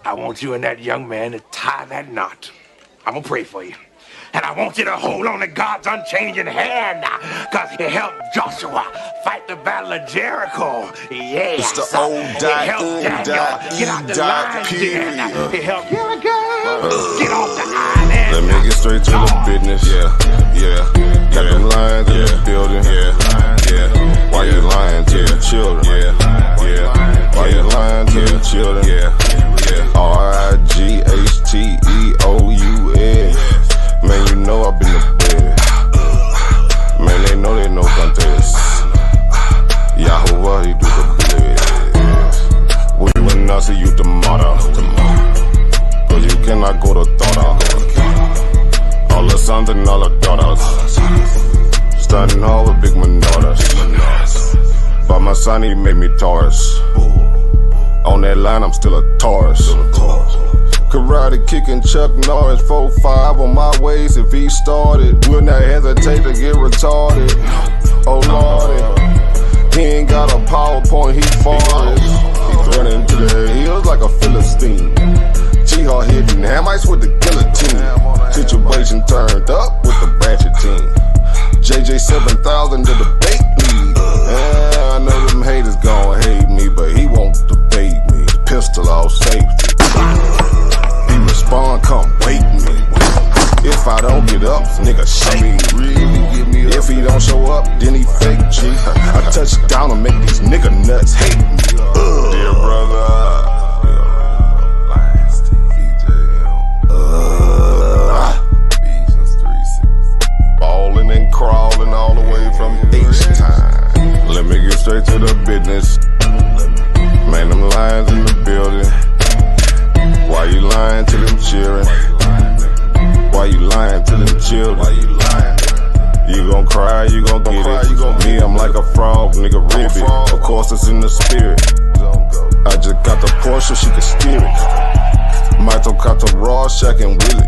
I want you and that young man to tie that knot. I'm gonna pray for you. And I want you to hold on to God's unchanging hand, because he helped Joshua fight the battle of Jericho. It's Yes. the O He dot helped N Daniel dot get E out the dot lion's period. den. He helped Gilligan get off the island. Let me get straight to the business. Yeah. Got them lions in the building. Yeah. Why you lying to the children? Yeah. Why you lying to the children? Yeah. RIGHTEOUS. Man, you know I've been to bed. Man, they know contest. Yahuwah, he do the blitz. We will not see you tomorrow. Cause you cannot go to thought. All the sons and all the daughters. Standing all with big manodas. But my son, he made me Taurus. On that line, I'm still a Taurus. Karate kicking Chuck Norris, 4-5 on my waist. If he started, will not hesitate to get retarded. Oh lordy, he ain't got a PowerPoint, he forest. He's running to the hills like a Philistine. Jihad hitting hamites with the guillotine. Situation turned up with the ratchet team. JJ 7000 to the bait lead. Yeah, I know them haters gon' hate me, but he won't debate me. Pistol off safety. He respond, come wake me. If I don't get up, nigga shake me. Really give me up. If he don't show up, then he fake G. I touch down and make these nigga nuts hate me. Dear brother. Ballin' and crawling all the way from H-Time. Let me get straight to the business. Man, them lions in the building. Why you lying to them children? Why you lying to them children? You gon' cry, you gon' get it. Me, I'm like a frog, nigga, ribbit. Of course, it's in the spirit. I just got the Porsche, she can steer it. Michael got the Rorschach and Willie.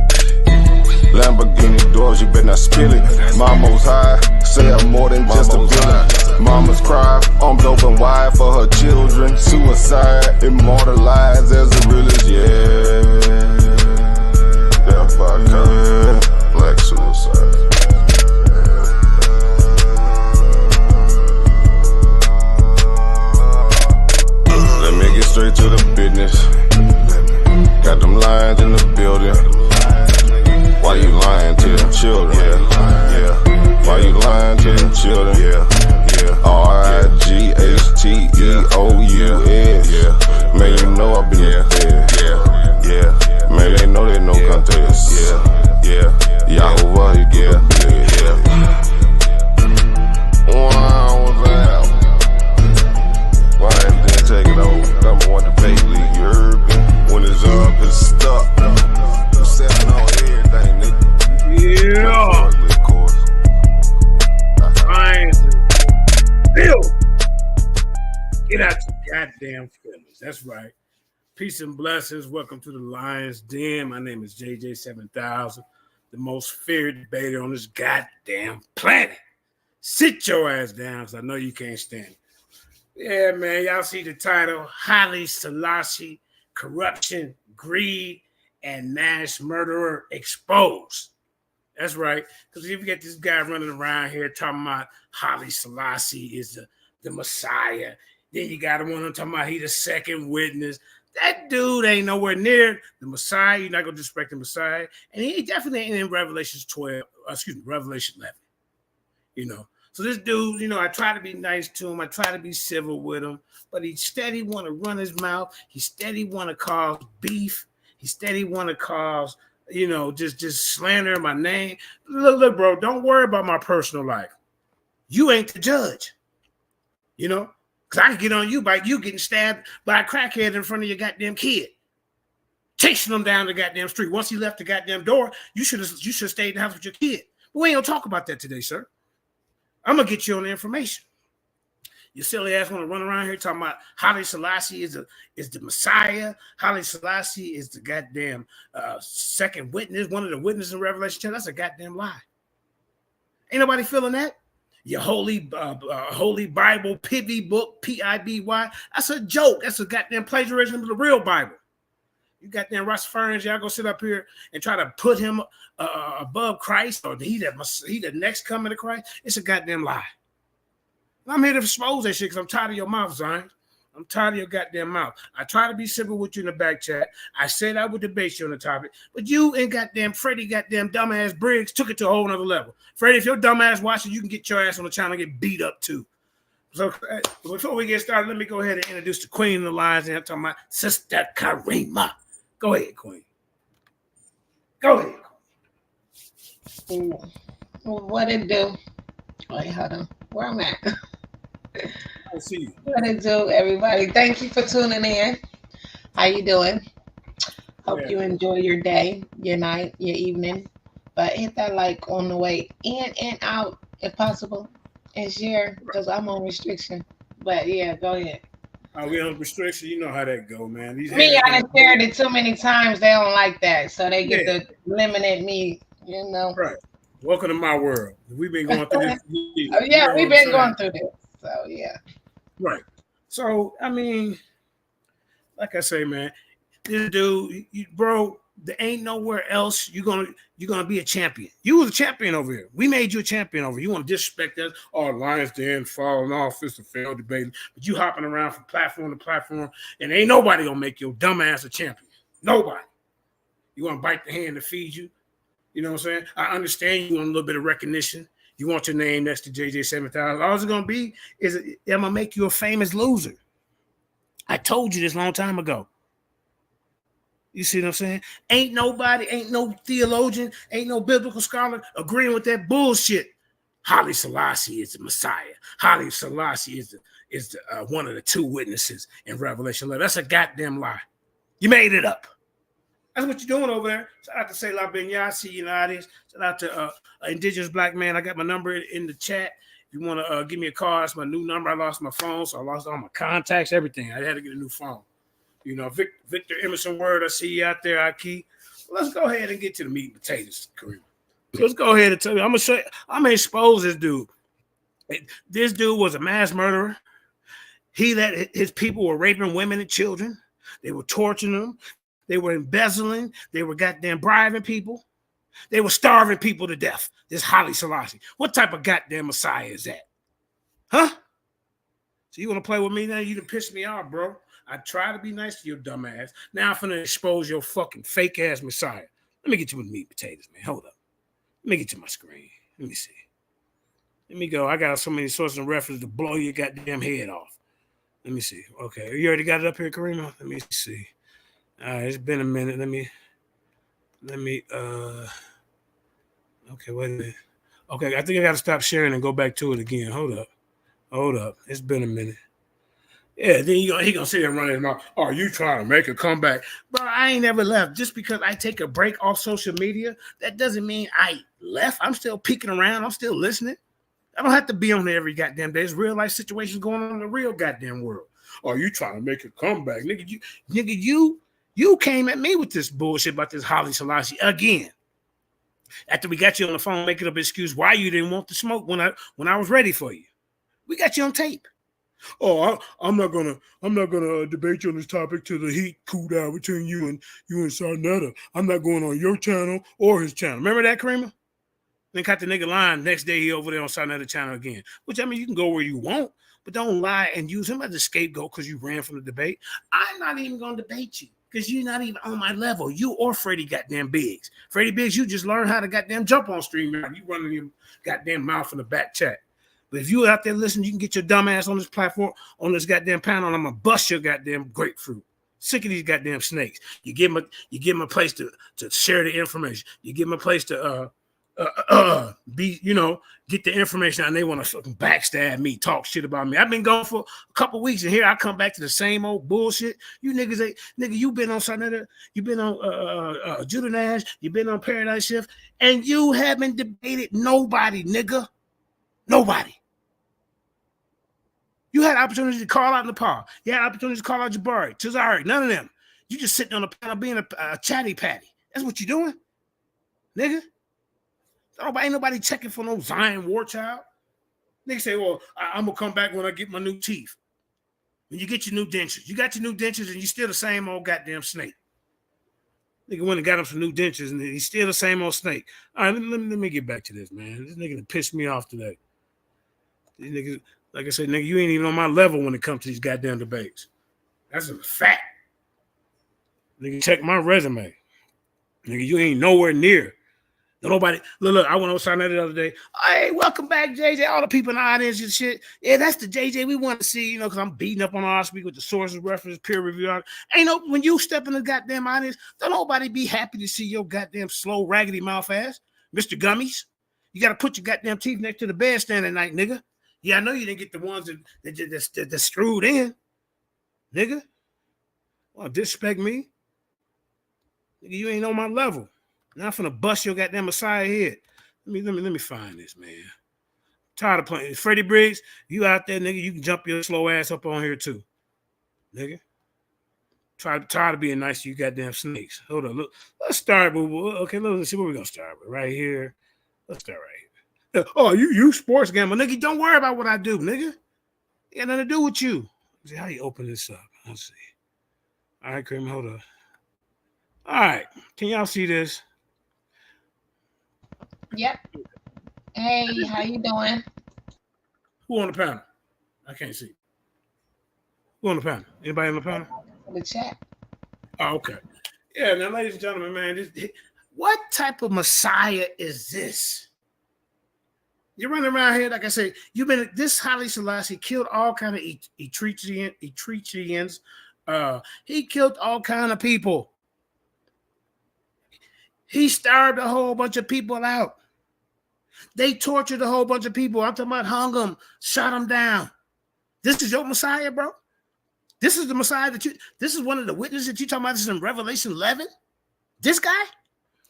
Lamborghini doors, you better not spill it. Mama's high, say I'm more than just a villain. Mama's cry, arms open wide for her children. Suicide, immortalized as the realest, yeah. Death by cop, black suicide. Let me get straight to the business. Got them lions in the building. Why you lying to them children? Yeah. Why you lying to them children? Yeah. RIGHTEOUS. Man, you know I been in bed. Man, they know contest. Yahuwah, he do the blitz. Wow, what's that? Why didn't take it over? Number one debate league, you heard me? When it's up, it's stuck. I'm stepping on everything, nigga. Yeah. Bill. Get out your goddamn feelings. That's right. Peace and blessings. Welcome to the Lion's Den. My name is JJ 7000, the most feared debater on this goddamn planet. Sit your ass down, because I know you can't stand it. Yeah, man. Y'all see the title, Hallie Sellasie, Corruption, Greed, and Mass Murderer Exposed. That's right. Because if you get this guy running around here talking about Hallie Sellasie is the Messiah, then you got one talking about he the second witness. That dude ain't nowhere near the Messiah. You're not going to disrespect the Messiah. And he definitely ain't in Revelation 11. You know. So this dude, you know, I try to be nice to him. I try to be civil with him. But he steady want to run his mouth. He steady want to cause beef. He steady want to cause, you know, just slander my name. Look, bro, don't worry about my personal life. You ain't the judge. You know? Because I can get on you by you getting stabbed by a crackhead in front of your goddamn kid. Chasing him down the goddamn street. Once he left the goddamn door, you should have stayed in the house with your kid. But we ain't gonna talk about that today, sir. I'm gonna get you on the information. Your silly ass want to run around here talking about Hallie Sellasie is the Messiah. Hallie Sellasie is the goddamn second witness, one of the witnesses in Revelation 10. That's a goddamn lie. Ain't nobody feeling that. Your holy Bible, Pibby book, Piby. That's a joke. That's a goddamn plagiarism of the real Bible. You goddamn Rastafarians, y'all go sit up here and try to put him above Christ, or he the next coming to Christ. It's a goddamn lie. I'm here to expose that shit because I'm tired of your mouth, Zion. I'm tired of your goddamn mouth. I try to be civil with you in the back chat. I said I would debate you on the topic, but you and goddamn Freddie, goddamn dumbass Briggs took it to a whole nother level. Freddie, if your dumbass watching, you can get your ass on the channel and get beat up too. So before we get started, let me go ahead and introduce the queen of the lines. And I'm talking about Sister Karima. Go ahead, queen. Go ahead. What it do? Wait, hold on. Where I'm at? I see you. What it do, everybody? Thank you for tuning in. How you doing? Hope you enjoy your day, your night, your evening. But hit that like on the way in and out if possible, and share because I'm on restriction. But yeah, go ahead. We on restriction. You know how that go, man. I done shared it too many times. They don't like that, so they get to eliminate me. You know. Right. Welcome to my world. We've been going through this. Yeah, we've been going through this. So yeah. Right. So I mean, like I say, man, this dude, bro, there ain't nowhere else you're gonna be a champion. You was a champion over here. We made you a champion over here. You want to disrespect us? Oh, Lions Den falling off. It's a failed debate. But you hopping around from platform to platform, and ain't nobody gonna make your dumb ass a champion. Nobody. You want to bite the hand that feeds you? You know what I'm saying? I understand you want a little bit of recognition. You want your name next to JJ 7000. All it's going to be is I'm going to make you a famous loser. I told you this a long time ago. You see what I'm saying? Ain't no theologian, ain't no biblical scholar agreeing with that bullshit. Hallie Sellasie is the Messiah. Hallie Sellasie is one of the two witnesses in Revelation 11. That's a goddamn lie. You made it up. That's what you're doing over there. Shout out to Selah Ben Yassi, you know how it is. Shout out to Indigenous Black Man. I got my number in the chat. If you want to give me a call, that's my new number. I lost my phone, so I lost all my contacts, everything. I had to get a new phone. You know, Victor Emerson Word, I see you out there, Aki. Let's go ahead and get to the meat and potatoes, Kareem. Let's go ahead and tell you. I'm gonna show you. I'm gonna expose this dude. This dude was a mass murderer. His people were raping women and children. They were torturing them. They were embezzling. They were goddamn bribing people. They were starving people to death. This Hallie Sellasie. What type of goddamn Messiah is that? Huh? So you want to play with me now? You done pissed me off, bro. I try to be nice to your dumb ass. Now I'm finna expose your fucking fake ass Messiah. Let me get you with meat and potatoes, man. Hold up. Let me get to my screen. Let me see. Let me go. I got so many sources of reference to blow your goddamn head off. Let me see. Okay. You already got it up here, Karima? Let me see. All right, it's been a minute. Let me okay, wait a minute. Okay, I think I gotta stop sharing and go back to it again. Hold up. It's been a minute. Yeah, then he gonna sit there running his mouth. Oh, you trying to make a comeback? Bro, I ain't never left. Just because I take a break off social media, that doesn't mean I left. I'm still peeking around. I'm still listening. I don't have to be on there every goddamn day. There's real life situations going on in the real goddamn world. Oh, you trying to make a comeback? You came at me with this bullshit about this Hallie Sellasie again. After we got you on the phone making up an excuse why you didn't want to smoke when I was ready for you. We got you on tape. Oh, I'm not gonna debate you on this topic till the heat cool down between you and Sarnetta. I'm not going on your channel or his channel. Remember that, Kramer? Then cut the nigga line. Next day he over there on Sarnetta channel again. Which I mean, you can go where you want, but don't lie and use him as a scapegoat because you ran from the debate. I'm not even gonna debate you because you're not even on my level. You or Freddie goddamn Biggs. Freddie Biggs, you just learned how to goddamn jump on stream. You running your goddamn mouth in the back chat. But if you out there listening, you can get your dumb ass on this platform, on this goddamn panel, and I'm gonna bust your goddamn grapefruit. Sick of these goddamn snakes. You give them a place to share the information. You give them a place to get the information, and they want to fucking backstab me, talk shit about me. I've been gone for a couple weeks, and here I come back to the same old bullshit. You niggas ain't you been on Sarnetta, you been on Judah Nash, you been on Paradise Shift, and you haven't debated nobody, nigga. Nobody. You had opportunity to call out Nepal. You had opportunity to call out Jabari, Tazari, none of them. You just sitting on the panel being a chatty patty. That's what you doing, nigga. Ain't nobody checking for no Zion war child. Nigga say, well, I'm going to come back when I get my new teeth. When you get your new dentures. You got your new dentures and you still the same old goddamn snake. Nigga went and got him some new dentures, and he's still the same old snake. All right, let me get back to this, man. This nigga pissed me off today. These niggas, like I said, nigga, you ain't even on my level when it comes to these goddamn debates. That's a fact. Nigga, check my resume. Nigga, you ain't nowhere near. Nobody, look, I went on sign that the other day. Hey, welcome back, JJ. All the people in the audience and shit. Yeah, that's the JJ we want to see, because I'm beating up on our speak with the sources, reference, peer review. Ain't no, when you step in the goddamn audience, don't nobody be happy to see your goddamn slow, raggedy mouth ass, Mr. Gummies. You got to put your goddamn teeth next to the bedstand at night, nigga. Yeah, I know you didn't get the ones that screwed in, nigga. Well, disrespect me. Nigga, you ain't on my level. Now I'm finna bust your goddamn Messiah head. Let me find this, man. Tired of playing. Freddie Briggs, you out there, nigga. You can jump your slow ass up on here too, nigga. Tired of being nice to you goddamn snakes. Hold on, look. Let's start with let's see what we're gonna start with. Right here. Let's start right here. Oh, you sports gambler, nigga. Don't worry about what I do, nigga. It got nothing to do with you. Let's see how you open this up. Let's see. All right, Kramer, hold on. All right. Can y'all see this? Yep. Hey, how you doing? Who on the panel? I can't see. Who on the panel? Anybody on the panel? The chat. Oh, okay. Yeah, now, ladies and gentlemen, man, what type of Messiah is this? You're running around here, like I say, this Hallie Sellasie killed all kind of Eritreans. He killed all kind of people. He starved a whole bunch of people out. They tortured a whole bunch of people. I'm talking about hung them, shot them down. This is your Messiah, bro? This is the Messiah this is one of the witnesses that you talking about. This is in Revelation 11? This guy?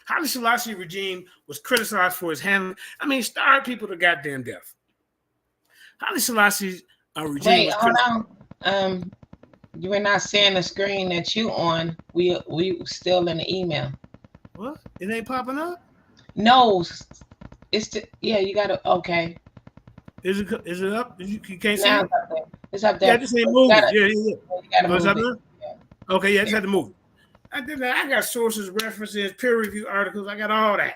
Hallie Sellasie regime was criticized for his handling. I mean, starved people to goddamn death. Hallie Selassie's regime was hold on. You were not seeing the screen that you on. We still in the email. What? It ain't popping up? No. You gotta, okay. Is it up? You can't see now it? It's up there. Yeah, just ain't moving. Yeah. You gotta move it. Yeah. Okay, yeah, just had to move it. I did that. I got sources, references, peer review articles. I got all that.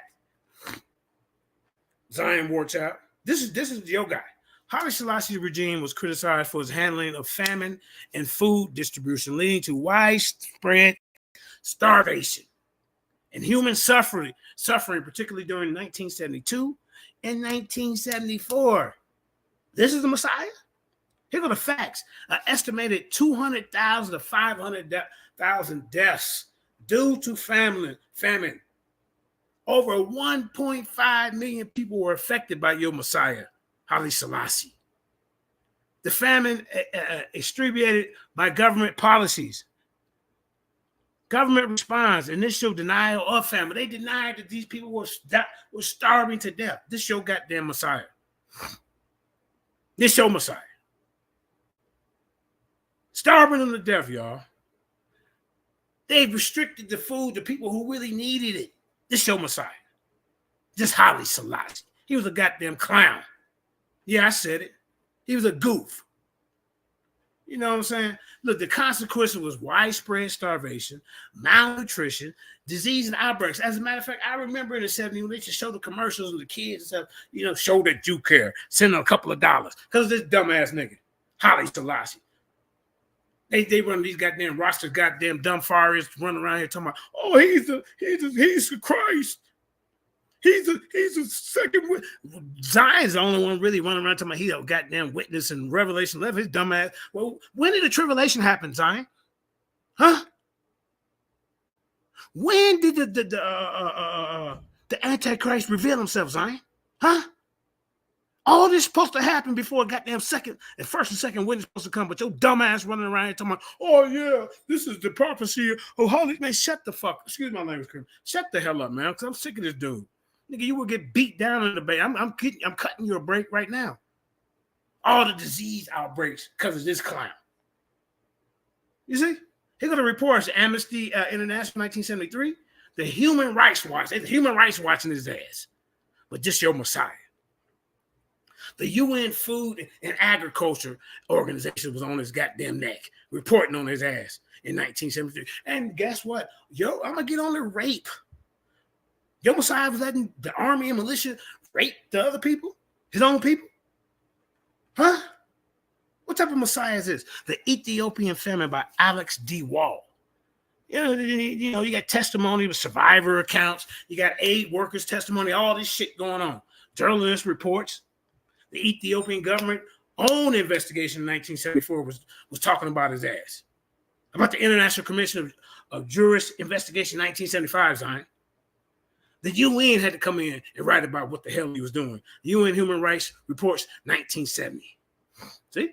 Zion Warchild. This is your guy. Hallie Selassie's regime was criticized for his handling of famine and food distribution, leading to widespread starvation and human suffering, particularly during 1972 and 1974. This is the Messiah? Here go the facts. An estimated 200,000 to 500,000 deaths due to famine. Over 1.5 million people were affected by your Messiah, Hallie Sellasie. The famine distributed by government policies. Government response, initial denial of famine. They denied that these people were starving to death. This your goddamn Messiah. This your Messiah. Starving them to death, y'all. They've restricted the food to people who really needed it. This your Messiah. This Hallie Sellasie. He was a goddamn clown. Yeah, I said it. He was a goof. You know what I'm saying? Look, the consequence was widespread starvation, malnutrition, disease, and outbreaks. As a matter of fact, I remember in the 70s when they used to show the commercials of the kids and stuff, show that you care, send them a couple of dollars. Because this dumbass nigga, Hallie Sellasie. They run these goddamn rosters, goddamn dumb foreigners running around here talking about, oh, he's the Christ. He's a second. Zion's the only one really running around talking about he's a goddamn witness in Revelation 11. His dumb ass. Well, when did the tribulation happen, Zion? Huh? When did the Antichrist reveal himself, Zion? Huh? All this supposed to happen before a goddamn first and second witness supposed to come, but your dumb ass running around here talking about, oh yeah, this is the prophecy. Oh, holy man, shut the fuck. Excuse my language, shut the hell up, man, because I'm sick of this dude. Nigga, you will get beat down in the debate. I'm cutting you a break right now. All the disease outbreaks because of this clown. You see? Here go the reports. Amnesty International 1973. The Human Rights Watch. The Human Rights watching his ass. But just your Messiah. The UN Food and Agriculture Organization was on his goddamn neck, reporting on his ass in 1973. And guess what? Yo, I'm going to get on the rape. Yo Messiah was letting the army and militia rape the other people, his own people? Huh? What type of Messiah is this? The Ethiopian Famine by Alex D. Wall. You know, you got testimony with survivor accounts. You got aid workers' testimony, all this shit going on. Journalist reports. The Ethiopian government own investigation in 1974 was talking about his ass. About the International Commission of Jurists Investigation 1975, Zion. The UN had to come in and write about what the hell he was doing. UN Human Rights Reports 1970. See?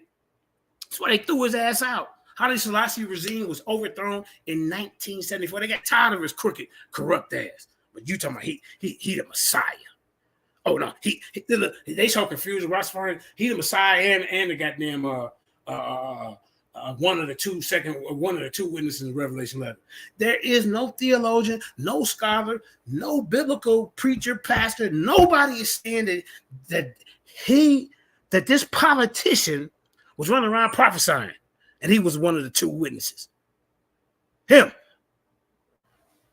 That's why they threw his ass out. Hallie Sellasie regime was overthrown in 1974. They got tired of his crooked, corrupt ass. But you talking about he the Messiah. Oh no, they so confused. He the Messiah and the goddamn one of the two witnesses in Revelation 11. There is no theologian, no scholar, no biblical preacher, pastor. Nobody is saying that this politician was running around prophesying, and he was one of the two witnesses. Him.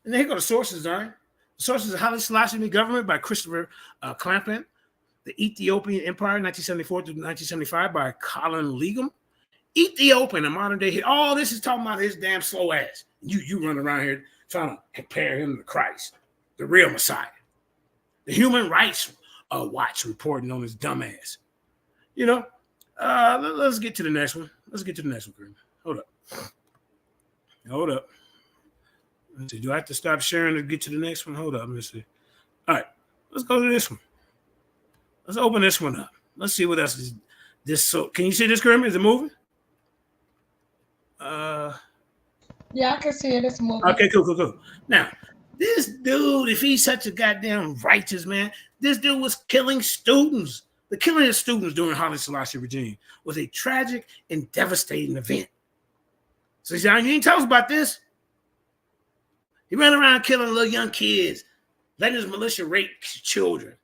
And then here go the sources, all right? The sources of Hallie Sellasie government by Christopher Clampett, the Ethiopian Empire, 1974 to 1975 by Colin Legum. Ethiopian, a modern day hit. All this is talking about his damn slow ass. You run around here trying to compare him to Christ, the real Messiah. The Human Rights Watch reporting on his dumb ass. You know, let's get to the next one. Let's get to the next one, Green. Hold up. Let's see. Do I have to stop sharing to get to the next one? Hold up. Let me see. All right. Let's go to this one. Let's open this one up. Let's see what else is this. So, can you see this, Grim? Is it moving? Yeah, I can see it. It's moving. Okay, cool. Now, this dude, if he's such a goddamn righteous man, this dude was killing students. The killing of students during Hallie Sellasie regime was a tragic and devastating event. So you didn't tell us about this. He ran around killing little young kids, letting his militia rape children.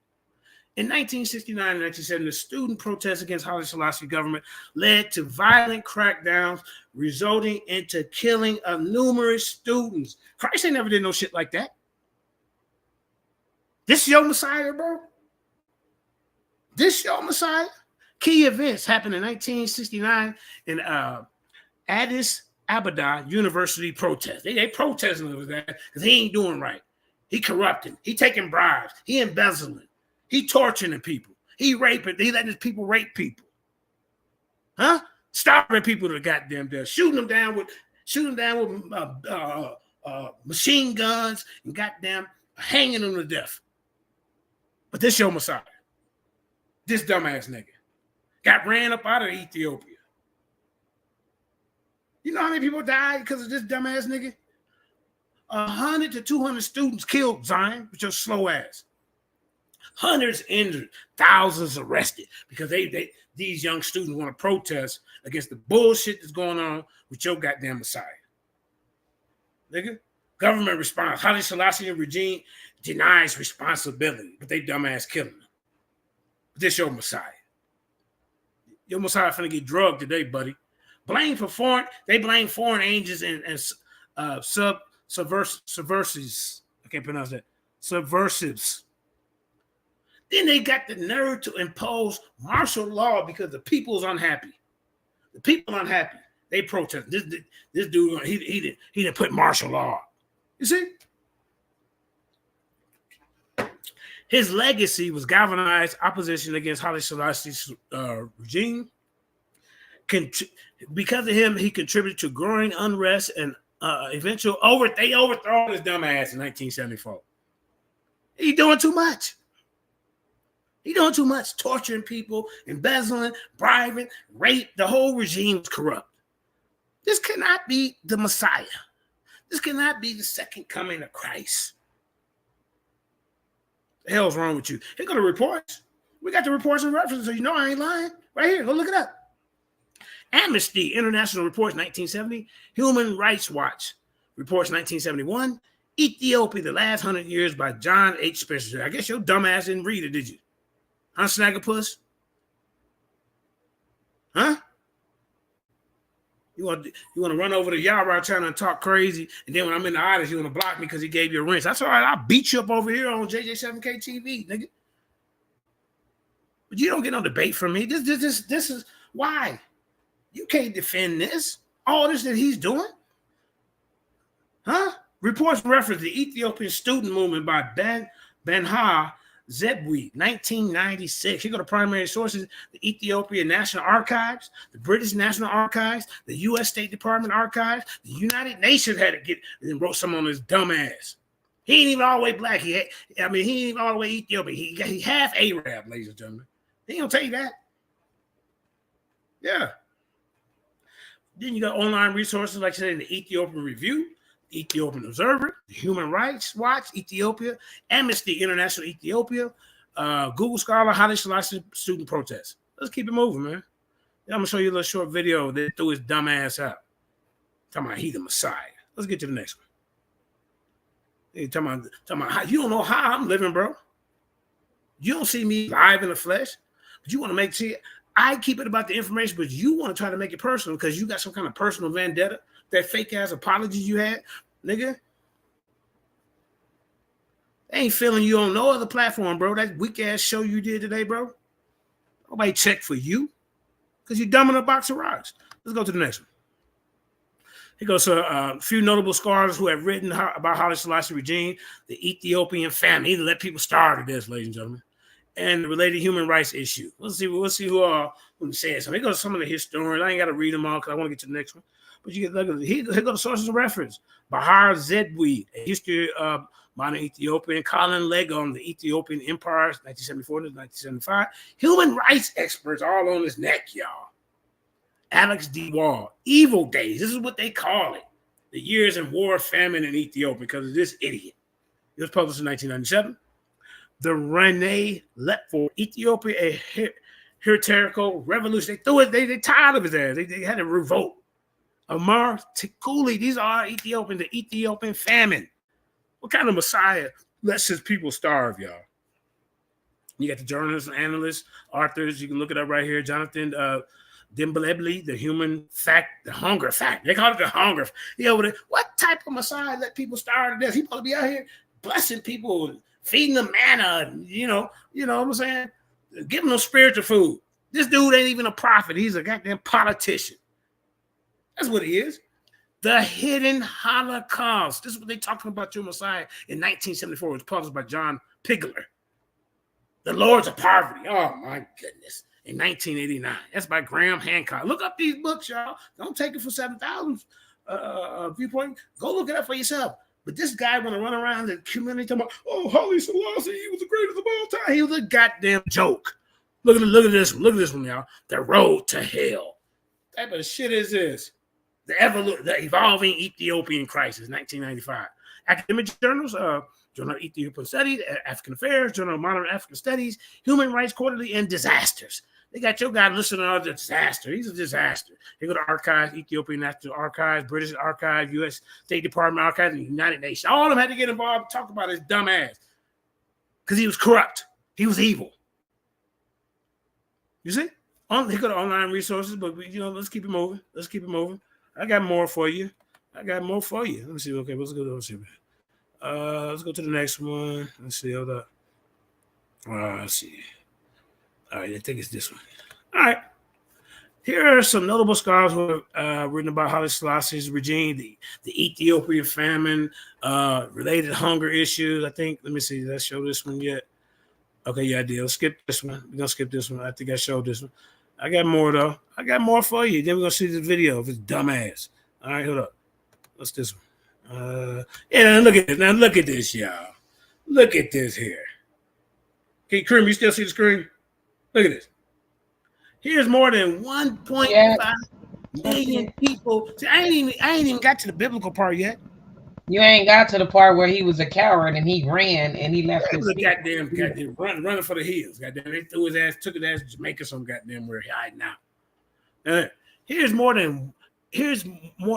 In 1969 and 1970, the student protests against Hallie Sellasie government led to violent crackdowns, resulting into killing of numerous students. Christ ain't never did no shit like that. This your Messiah, bro? This your Messiah? Key events happened in 1969 in Addis Ababa University protest. They protesting over that because he ain't doing right. He corrupting. He taking bribes. He embezzling. He torturing people. He raping. He letting his people rape people. Huh? Starving people to goddamn death. Shooting them down with machine guns and goddamn hanging them to death. But this your Messiah. This dumbass nigga got ran up out of Ethiopia. You know how many people died because of this dumbass nigga? 100 to 200 students killed, Zion, with your slow ass. Hundreds injured, thousands arrested because these young students want to protest against the bullshit that's going on with your goddamn Messiah. Nigga, government response. Hallie Sellasie regime denies responsibility, but they dumbass killing them. This your Messiah. Your Messiah finna get drugged today, buddy. Blame for foreign agents and subversives. I can't pronounce that. Subversives. Then they got the nerve to impose martial law because the people's unhappy. The people unhappy. They protest. This dude, he didn't put martial law. You see? His legacy was galvanized opposition against Hallie Sellasie's regime. Because of him, he contributed to growing unrest and eventual they overthrown his dumb ass in 1974. He doing too much. He doing too much, torturing people, embezzling, bribing, rape. The whole regime is corrupt. This cannot be the Messiah. This cannot be the second coming of Christ. The hell's wrong with you? Here go the reports. We got the reports and references, so you know I ain't lying. Right here, go look it up. Amnesty International Reports 1970, Human Rights Watch Reports 1971, Ethiopia, the Last 100 Years by John H. Spencer. I guess your dumb ass didn't read it, did you? Huh, Snaggerpuss? Huh? You want to run over to Yara trying to talk crazy, and then when I'm in the audience, you want to block me because he gave you a wrench. That's all right. I'll beat you up over here on JJ7K TV, nigga. But you don't get no debate from me. This is why. You can't defend this. All this that he's doing. Huh? Reports reference the Ethiopian student movement by Ben-Ha Zebwi, 1996. You go to primary sources, the Ethiopian National Archives, the British National Archives, the U.S. State Department Archives, the United Nations had to get and wrote something on his dumb ass. He ain't even all the way black. He ain't even all the way Ethiopian. He half Arab, ladies and gentlemen. He ain't gonna tell you that. Yeah. Then you got online resources like I said, the Ethiopian Review, the Ethiopian Observer, the Human Rights Watch, Ethiopia, Amnesty International Ethiopia, Google Scholar, Hallie Sellasie student protest. Let's keep it moving, man. I'm gonna show you a little short video that threw his dumb ass out. Talking about he the Messiah. Let's get to the next one. Hey, talking about how you don't know how I'm living, bro. You don't see me live in the flesh, but you want to make sure I keep it about the information, but you want to try to make it personal because you got some kind of personal vendetta. That fake ass apology you had, nigga. They ain't feeling you on no other platform, bro. That weak ass show you did today, bro. Nobody checked for you because you're dumb in a box of rocks. Let's go to the next one. Here goes a few notable scholars who have written about Hallie Sellasie regime, the Ethiopian famine. He let people starve to this, ladies and gentlemen, and the related human rights issue. We'll see who says something. Here goes some of the historians. I ain't got to read them all because I want to get to the next one. But you get look at here go the sources of reference. Bahar Zedwi, A History of Modern Ethiopia, Colin Legom, The Ethiopian Empire, 1974 to 1975. Human rights experts all on his neck, y'all. Alex D. Wall, Evil Days. This is what they call it. The Years in War, Famine in Ethiopia because of this idiot. It was published in 1997. The Rene Lepford, Ethiopia, a heretical revolution. They threw it. They tired of his ass. They had a revolt. Amar Tikuli, these are Ethiopian, the Ethiopian famine. What kind of Messiah lets his people starve, y'all? You got the journalists and analysts, authors. You can look it up right here. Jonathan Dimblebli, the human fact, the hunger fact. They call it the hunger. What type of Messiah let people starve to death? He supposed to be out here blessing people, feeding them manna, you know what I'm saying? Giving them spiritual food. This dude ain't even a prophet. He's a goddamn politician. That's what he is. The Hidden Holocaust. This is what they're talking about your Messiah in 1974. It was published by John Pigler. The Lords of Poverty. Oh, my goodness. In 1989. That's by Graham Hancock. Look up these books, y'all. Don't take it for 7,000 viewpoint. Go look it up for yourself. But this guy want to run around the community talking about, oh, Hallie Sellasie, he was the greatest of all time. He was a goddamn joke. Look at this one. Look at this one, y'all. The Road to Hell. What type of shit is this? The Evolving Ethiopian Crisis, 1995. Academic journals, Journal of Ethiopian Studies, African Affairs, Journal of Modern African Studies, Human Rights Quarterly, and Disasters. They got your guy listening to all the disaster. He's a disaster. They go to archives, Ethiopian National Archives, British Archives, U.S. State Department Archives, and the United Nations. All of them had to get involved and talk about his dumb ass because he was corrupt. He was evil. You see? They go to online resources, but let's keep it moving. Let's keep it moving. I got more for you. Let me see. Okay, let's go. Let's go to the next one. Let's see. Hold up. Let's see. All right, I think it's this one. All right. Here are some notable scholars who have written about Hallie Selassie's regime, the Ethiopian famine, related hunger issues. I think, let me see, did I show this one yet? Okay, yeah, I did. Let's skip this one. We're going to skip this one. I think I showed this one. I got more, though. I got more for you. Then we're going to see the video of his dumb ass. All right, hold up. What's this one? Yeah, look at this. Now, look at this, y'all. Look at this here. Okay, Cream, you still see the screen? Look at this. Here's more than 1.5 million people. See, I ain't even got to the biblical part yet. You ain't got to the part where he was a coward and he ran and he left his goddamn running for the hills. Goddamn, they threw his ass, took his ass to Jamaica, some goddamn where he hiding out. Here's more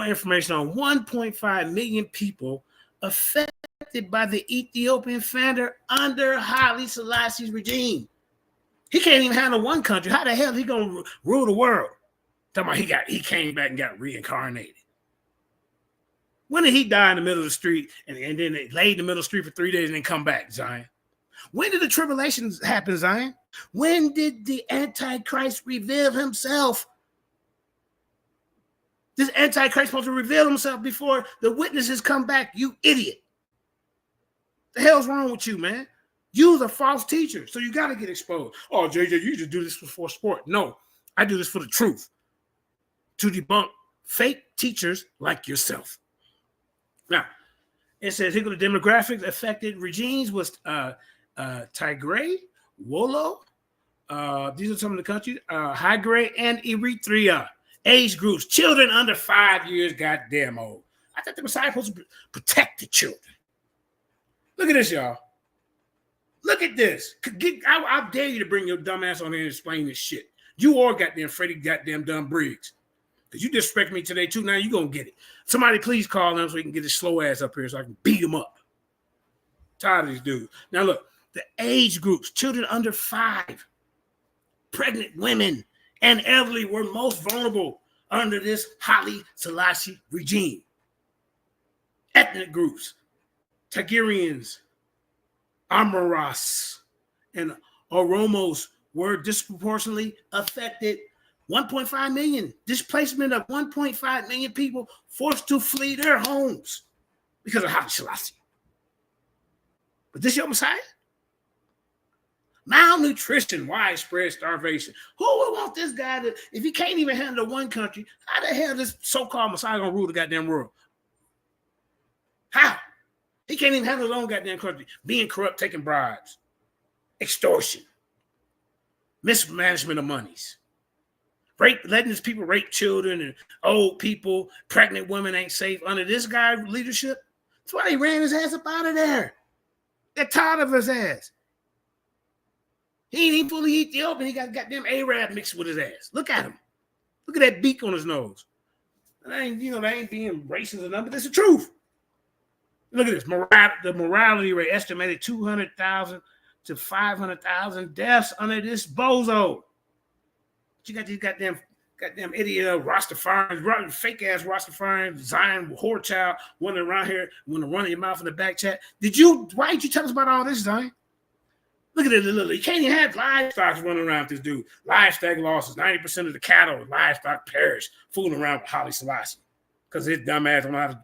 information on 1.5 million people affected by the Ethiopian famine under Hallie Selassie's regime. He can't even handle one country. How the hell is he gonna rule the world? Talking about he came back and got reincarnated. When did he die in the middle of the street and then they laid in the middle of the street for 3 days and then come back, Zion? When did the tribulations happen, Zion? When did the Antichrist reveal himself? This Antichrist supposed to reveal himself before the witnesses come back, you idiot. The hell's wrong with you, man? You're a false teacher, so you got to get exposed. Oh, JJ, you just do this for sport. No, I do this for the truth. To debunk fake teachers like yourself. Now, it says here go the demographics. Affected regimes was Tigray, Wolo. These are some of the countries. Tigray and Eritrea. Age groups, children under 5 years, goddamn old. I thought the Messiah was supposed to protect the children. Look at this, y'all. Look at this. I dare you to bring your dumb ass on here and explain this shit. You or goddamn Freddie goddamn Dumb Briggs. Because you disrespect me today too. Now you going to get it. Somebody please call him so we can get his slow ass up here so I can beat him up. Tired of these dudes. Now look, the age groups, children under 5, pregnant women, and elderly were most vulnerable under this Hallie Sellasie regime. Ethnic groups, Tigrayans, Amaras, and Oromos were disproportionately affected. 1.5 million, displacement of 1.5 million people forced to flee their homes because of Hallie Sellasie. But this your Messiah? Malnutrition, widespread starvation. Who would want this guy to, if he can't even handle one country, how the hell this so-called Messiah gonna rule the goddamn world? How? He can't even handle his own goddamn country. Being corrupt, taking bribes, extortion, mismanagement of monies, rape, letting his people rape children and old people, pregnant women ain't safe under this guy's leadership. That's why they ran his ass up out of there. They're tired of his ass. He ain't even fully Ethiopian. He got goddamn Arab mixed with his ass. Look at him. Look at that beak on his nose. That ain't, that ain't being racist or nothing, but that's the truth. Look at this. The morality rate estimated 200,000 to 500,000 deaths under this bozo. You got these goddamn idiot Rastafarians, fake ass Rastafarians, Zion whore child, running around here, want to run your mouth in the back chat. Why didn't you tell us about all this, Zion? Look at it, you can't even have livestock running around with this dude. Livestock losses, 90% of the cattle and livestock perish, fooling around with Hallie Sellasie. Because his dumb ass don't know how to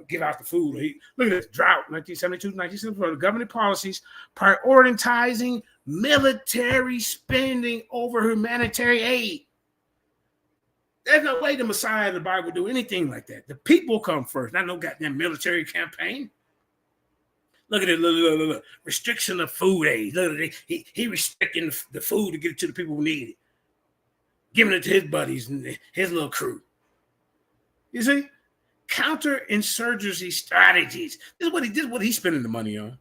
give out the food. Look at this drought, 1972, 1974. The government policies prioritizing military spending over humanitarian aid. There's no way the Messiah of the Bible would do anything like that. The people come first, not no goddamn military campaign. Look at it, look. Restriction of food aid. Look, he restricting the food to get it to the people who need it. Giving it to his buddies and his little crew. You see? Counterinsurgency strategies. This is what he's spending the money on.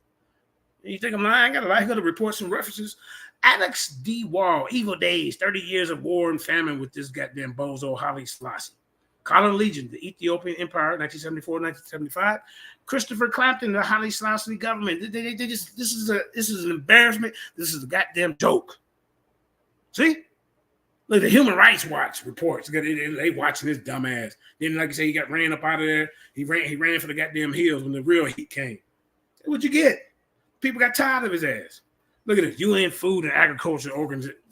You think I'm lying? I got to report some references. Alex D. Wall, Evil Days, 30 Years of War and Famine with this goddamn bozo Hallie Sellasie. Colin Legion, the Ethiopian Empire, 1974-1975. Christopher Clapton, the Hallie Sellasie government. They just this is an embarrassment. This is a goddamn joke. See? Look, the Human Rights Watch reports. They watching this dumbass. Then, like I say, he got ran up out of there. He ran for the goddamn hills when the real heat came. What'd you get? People got tired of his ass. Look at this. UN Food and Agriculture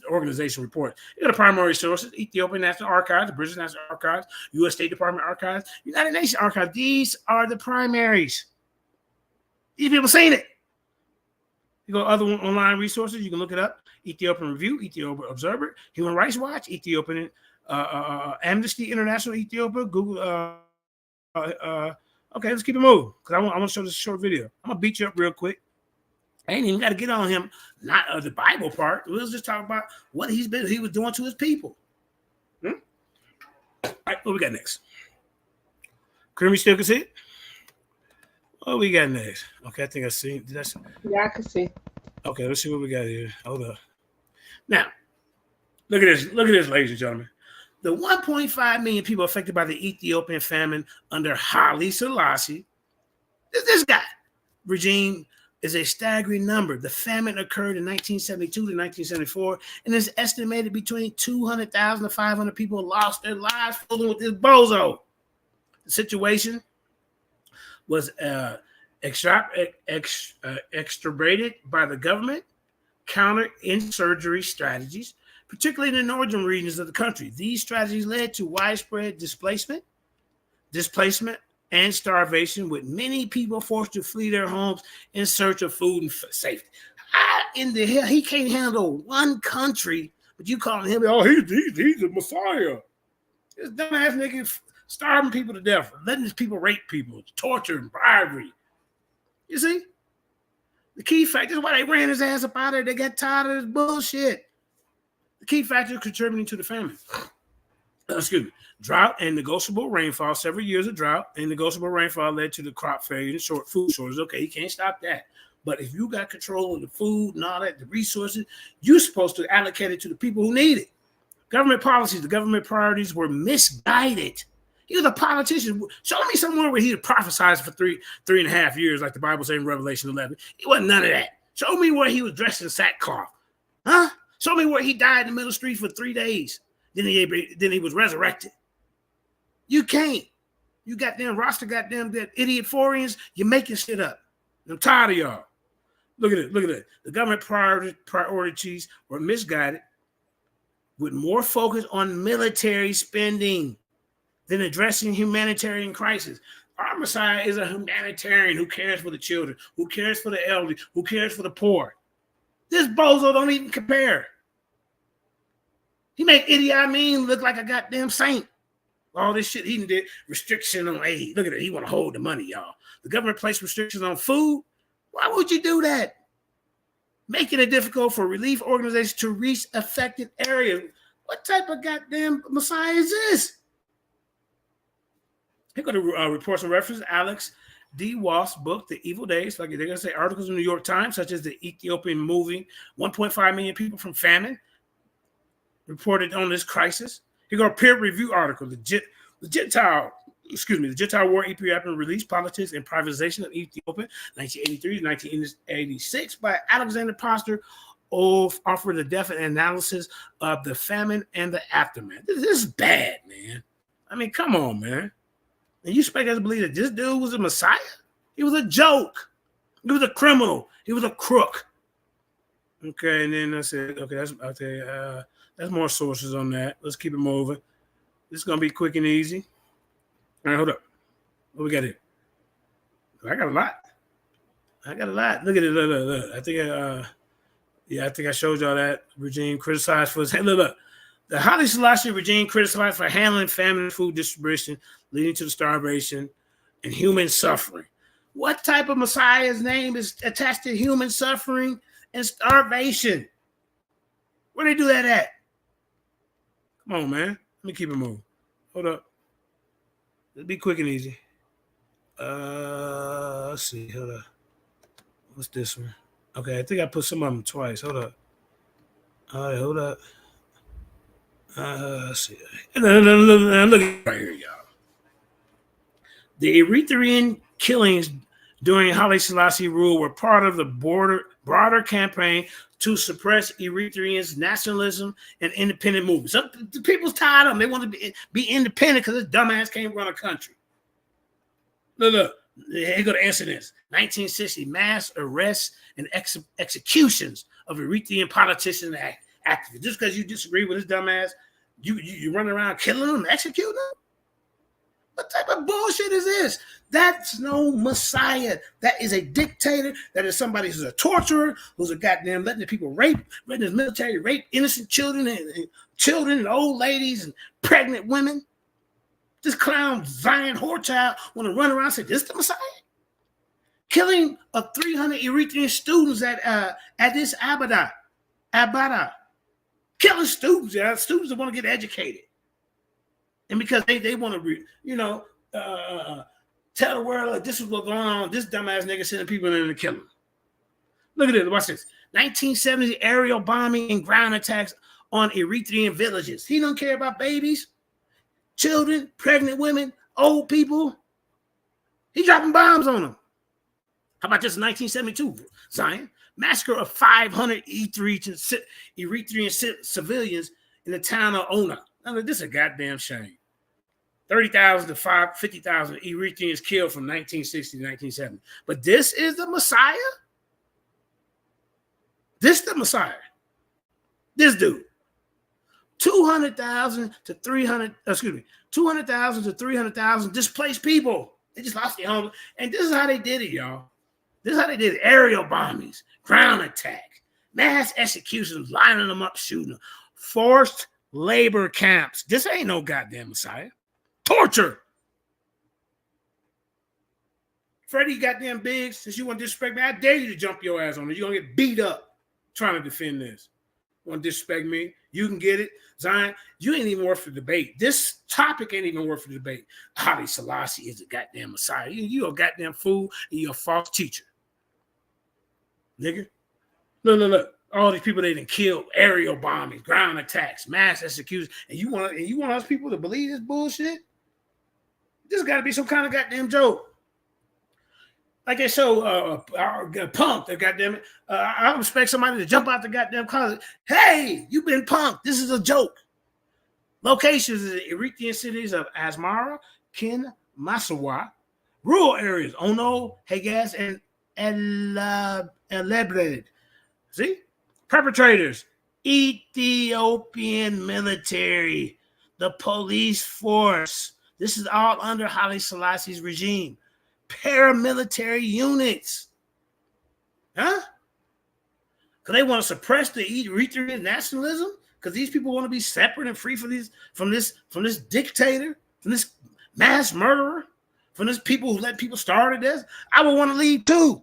Organization report. You got the primary sources: Ethiopian National Archives, the British National Archives, U.S. State Department Archives, United Nations Archives. These are the primaries. These people seen it. You go to other online resources. You can look it up. Ethiopian Review, Ethiopian Observer, Human Rights Watch, Ethiopian Amnesty International Ethiopia, Google. Okay, let's keep it moving because I want to show this short video. I'm gonna beat you up real quick. I ain't even got to get on him, not the Bible part. We'll just talk about what he was doing to his people. All right, what we got next? Creamy still can see it? What we got next? Okay, I think I see. Yeah, I can see. Okay, let's see what we got here. Hold up. Now, look at this. Look at this, ladies and gentlemen. The 1.5 million people affected by the Ethiopian famine under Hallie Sellasie, this guy, regime is a staggering number. The famine occurred in 1972 to 1974, and it's estimated between 200,000 to 500 people lost their lives fooling with this bozo. The situation was extirpated by the government counter-insurgency strategies, particularly in the northern regions of the country. These strategies led to widespread displacement, and starvation, with many people forced to flee their homes in search of food and safety. How in the hell he can't handle one country, but you calling him, oh, he's a messiah. This dumbass nigga starving people to death, letting these people rape people, torture and bribery. You see? The key factor is why they ran his ass up out of there. They got tired of this bullshit. The key factor contributing to the famine. Drought and negotiable rainfall. Several years of drought and negotiable rainfall led to the crop failure and food shortage. Okay, you can't stop that. But if you got control of the food and all that, the resources, you're supposed to allocate it to the people who need it. Government policies, the government priorities were misguided. He was a politician. Show me somewhere where he prophesied for three and a half years, like the Bible says in Revelation 11. It wasn't none of that. Show me where he was dressed in sackcloth. Huh? Show me where he died in the middle of the street for 3 days. Then he was resurrected. You can't. You goddamn roster, goddamn that idiot foreigners, you're making shit up. I'm tired of y'all. Look at it. The government priorities were misguided, with more focus on military spending than addressing humanitarian crisis. Our Messiah is a humanitarian who cares for the children, who cares for the elderly, who cares for the poor. This bozo don't even compare. He make Idi Amin look like a goddamn saint. All this shit he did, restriction on aid. Look at it. He want to hold the money, y'all. The government placed restrictions on food. Why would you do that? Making it difficult for relief organizations to reach affected areas. What type of goddamn Messiah is this? Here go to reports and references. Alex D. Walsh's book, The Evil Days. Like they're going to say articles in the New York Times, such as the Ethiopian moving 1.5 million people from famine, reported on this crisis. Here go a peer review article. The Gentile War, Ethiopian Release, Politics, and Privatization of Ethiopia, 1983 to 1986, by Alexander Poster, offered a definite analysis of the famine and the aftermath. This is bad, man. I mean, come on, man. And you expect us to believe that this dude was a messiah? He was a joke. He was a criminal. He was a crook. Okay, and then I said, okay, that's more sources on that. Let's keep it moving. This is gonna be quick and easy. All right, hold up. What we got here? I got a lot. Look at it. Look. I think I showed y'all that regime criticized for his. Hey, look. The Hallie Sellasie regime criticized for handling famine and food distribution, leading to the starvation and human suffering. What type of Messiah's name is attached to human suffering and starvation? Where they do that at? Come on, man. Let me keep it moving. Hold up. Let's be quick and easy. Let's see. Hold up. What's this one? Okay, I think I put some of them twice. Hold up. All right, hold up. Let's see. Look right here, y'all. The Eritrean killings during Hallie Sellasie rule were part of the broader campaign to suppress Eritreans' nationalism and independent movement. So the people's tired of them. They want to be independent because this dumbass can't run a country. Look. Here go the incidents. 1960, mass arrests and executions of Eritrean politicians and activists. Just because you disagree with this dumbass, you run around killing them, executing them? What type of bullshit is this? That's no Messiah. That is a dictator. That is somebody who's a torturer, who's a goddamn letting the people letting his military rape innocent children and old ladies and pregnant women. This clown Zion whorechild want to run around and say, this the Messiah? Killing of 300 Eritrean students at Addis Ababa. Killing students, students that want to get educated. And because they want to, tell the world like this is what's going on, this dumbass nigga sending people in to kill them. Look at this, watch this. 1970 aerial bombing and ground attacks on Eritrean villages. He don't care about babies, children, pregnant women, old people. He dropping bombs on them. How about this in 1972, Zion? Massacre of 500 Eritrean civilians in the town of Ona. Now, this is a goddamn shame. 30,000 to 50,000 Eritreans killed from 1960 to 1970. But this is the Messiah? This the Messiah. This dude. 200,000 to 300,000 displaced people. They just lost their homes. And this is how they did it, y'all. This is how they did it. Aerial bombings, ground attack, mass executions, lining them up, shooting them, forced labor camps. This ain't no goddamn Messiah. Torture. Freddie goddamn Biggs, since you want to disrespect me, I dare you to jump your ass on it. You're going to get beat up trying to defend this. Want to disrespect me? You can get it. Zion, you ain't even worth the debate. This topic ain't even worth the debate. Hallie Sellasie is a goddamn Messiah. You a goddamn fool and you're a false teacher. Nigga. Look. All these people they done killed, aerial bombing, ground attacks, mass executions, and you want us people to believe this bullshit? This got to be some kind of goddamn joke. Like they show punked, they goddamn it. I expect somebody to jump out the goddamn closet. Hey, you've been punked. This is a joke. Locations in the Eritrean cities of Asmara, Kin, Masawa, rural areas, Ono, Hegas, and Lebred. See? Perpetrators, Ethiopian military, the police force. This is all under Hallie Selassie's regime. Paramilitary units. Huh? Because they want to suppress the Eritrean nationalism? Because these people want to be separate and free from this dictator, from this mass murderer, from this people who let people starve to death? I would want to leave too.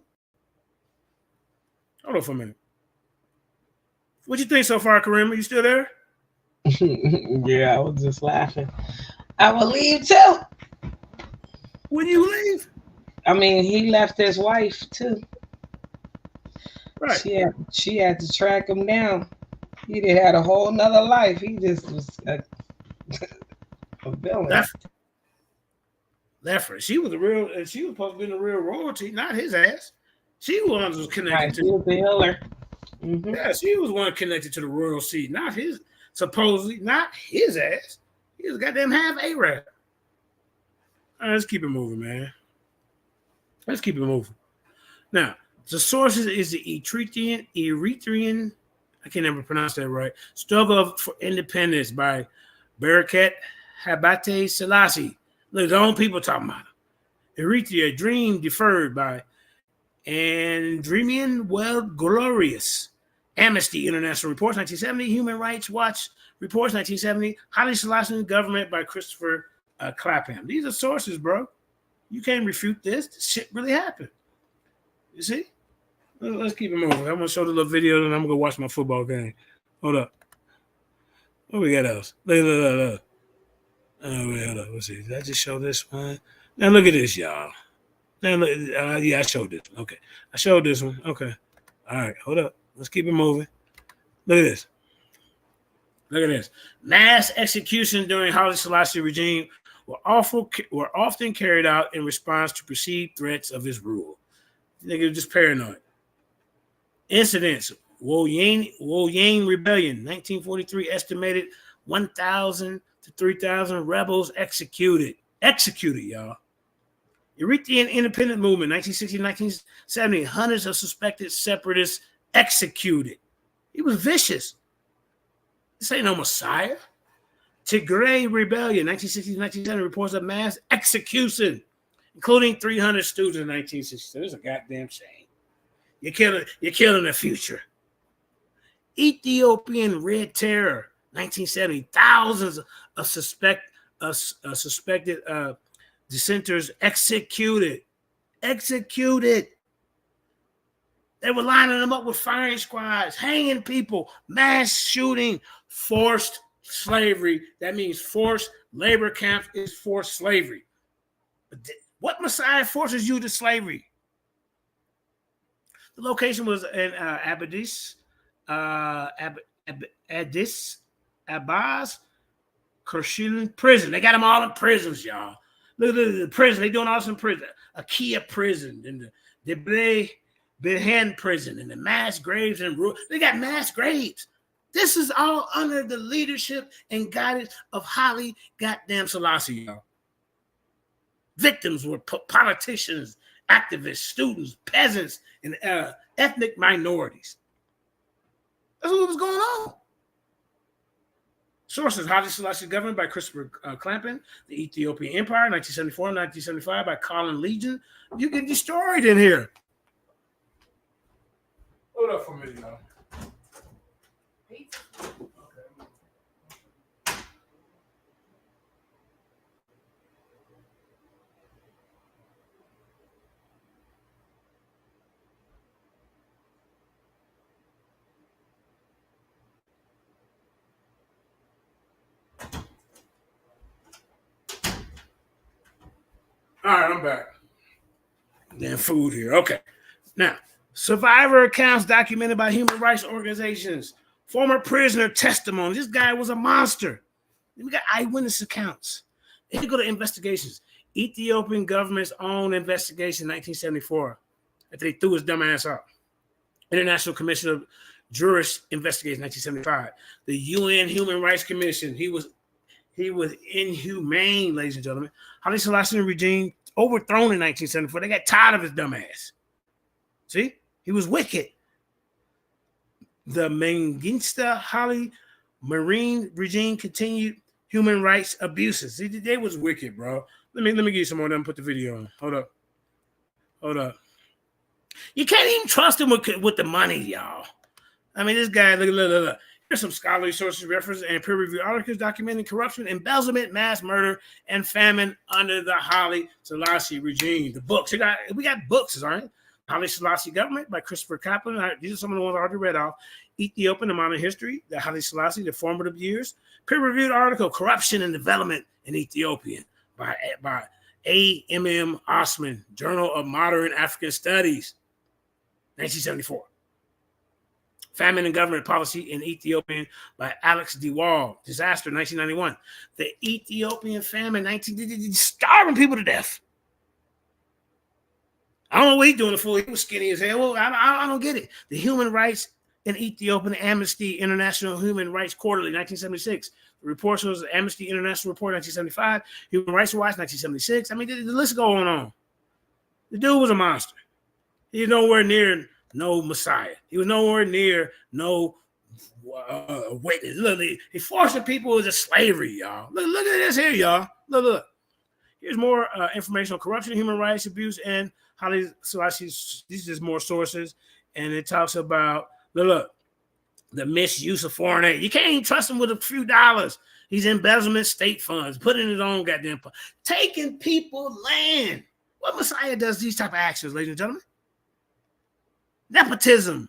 Hold on for a minute. What you think so far, Karim? Are you still there? Yeah, I was just laughing. I will leave too. When you leave? I mean, he left his wife too. Right. She had to track him down. He did had a whole nother life. He just was a villain. Left her. She was supposed to be the real royalty, not his ass. She was connected to. She was the healer. Mm-hmm. Yeah, she was one connected to the royal seat, not his, supposedly, not his ass. He was goddamn half Arab. All right, let's keep it moving, man. Let's keep it moving. Now, the sources is the Eritrean, I can't never pronounce that right, Struggle for Independence by Barakat Habate Selassie. Look, the own people talking about it. Eritrea, Dream Deferred by Andremian World Glorious. Amnesty International Reports, 1970. Human Rights Watch Reports, 1970. Hallie Sellasie Government by Christopher Clapham. These are sources, bro. You can't refute this. This shit really happened. You see? Let's keep it moving. I'm going to show the little video, and I'm going to go watch my football game. Hold up. What we got else? Look. Oh, wait, hold up. Let's see. Did I just show this one? Now, look at this, y'all. Now, look, yeah, I showed this one. Okay. I showed this one. Okay. All right. Hold up. Let's keep it moving. Look at this. Look at this. Mass executions during Hallie Sellasie regime were often carried out in response to perceived threats of his rule. Nigga just paranoid. Incidents. Woyane Rebellion, 1943, estimated 1,000 to 3,000 rebels executed. Executed, y'all. Eritrean Independent Movement, 1960 1970, hundreds of suspected separatists executed. He was vicious. This ain't no Messiah. Tigray Rebellion, 1960 1970, reports of mass execution, including 300 students in 1960. This is a goddamn shame. You're killing the future. Ethiopian Red Terror, 1970, thousands of suspected dissenters executed. They were lining them up with firing squads, hanging people, mass shooting, forced slavery. That means forced labor camps is forced slavery. What Messiah forces you to slavery? The location was in Addis Abbas Kirshilin prison. They got them all in prisons, y'all. Look at the prison. They doing all this in prison. Akia prison in the the Behan prison and the mass graves and they got mass graves. This is all under the leadership and guidance of Hallie goddamn Sellasie, y'all. Victims were politicians, activists, students, peasants, and ethnic minorities. That's what was going on. Sources: Hallie Sellasie government by Christopher Clampin, the Ethiopian Empire, 1974-1975 by Colin Legion. You get destroyed in here. Hold up for a minute, y'all. All right, I'm back. Damn food here. Okay. Now, survivor accounts documented by human rights organizations. Former prisoner testimony. This guy was a monster. We got eyewitness accounts. Then you go to investigations. Ethiopian government's own investigation, 1974, that they threw his dumb ass out. International Commission of Jurists investigation, 1975. The UN Human Rights Commission. He was inhumane, ladies and gentlemen. Hallie Sellasie regime overthrown in 1974. They got tired of his dumb ass. See? He was wicked. The Mengistu Haile Marine regime continued human rights abuses. See, they was wicked, bro. Let me give you some more of them. Put the video on. Hold up. You can't even trust him with the money, y'all. I mean, this guy, look. Here's some scholarly sources, references, and peer-reviewed articles documenting corruption, embezzlement, mass murder, and famine under the Hallie Sellasie regime. The books. We got books, all right? Hallie Sellasie Government by Christopher Kaplan. These are some of the ones I already read off. Ethiopian, the Modern History, the Hallie Sellasie, the Formative Years. Peer-reviewed article, Corruption and Development in Ethiopia by A.M.M. Osman, Journal of Modern African Studies, 1974. Famine and Government Policy in Ethiopian by Alex DeWall. Disaster, 1991. The Ethiopian famine, starving people to death. I don't know what he's doing. He was skinny as hell. Well, I don't get it. The Human Rights in Ethiopian Amnesty International Human Rights Quarterly, 1976. The report was Amnesty International Report, 1975. Human Rights Watch, 1976. I mean, the list going on. The dude was a monster. He's nowhere near no Messiah. He was nowhere near no witness. Look, he forcing people into slavery, y'all. Look at this here, y'all. Look. Here's more information on corruption, human rights abuse, and Hallie Sellasie. These are just more sources, and it talks about the misuse of foreign aid. You can't even trust him with a few dollars. He's embezzlement state funds, putting his own goddamn fund, taking people land. What Messiah does these type of actions, ladies and gentlemen? Nepotism,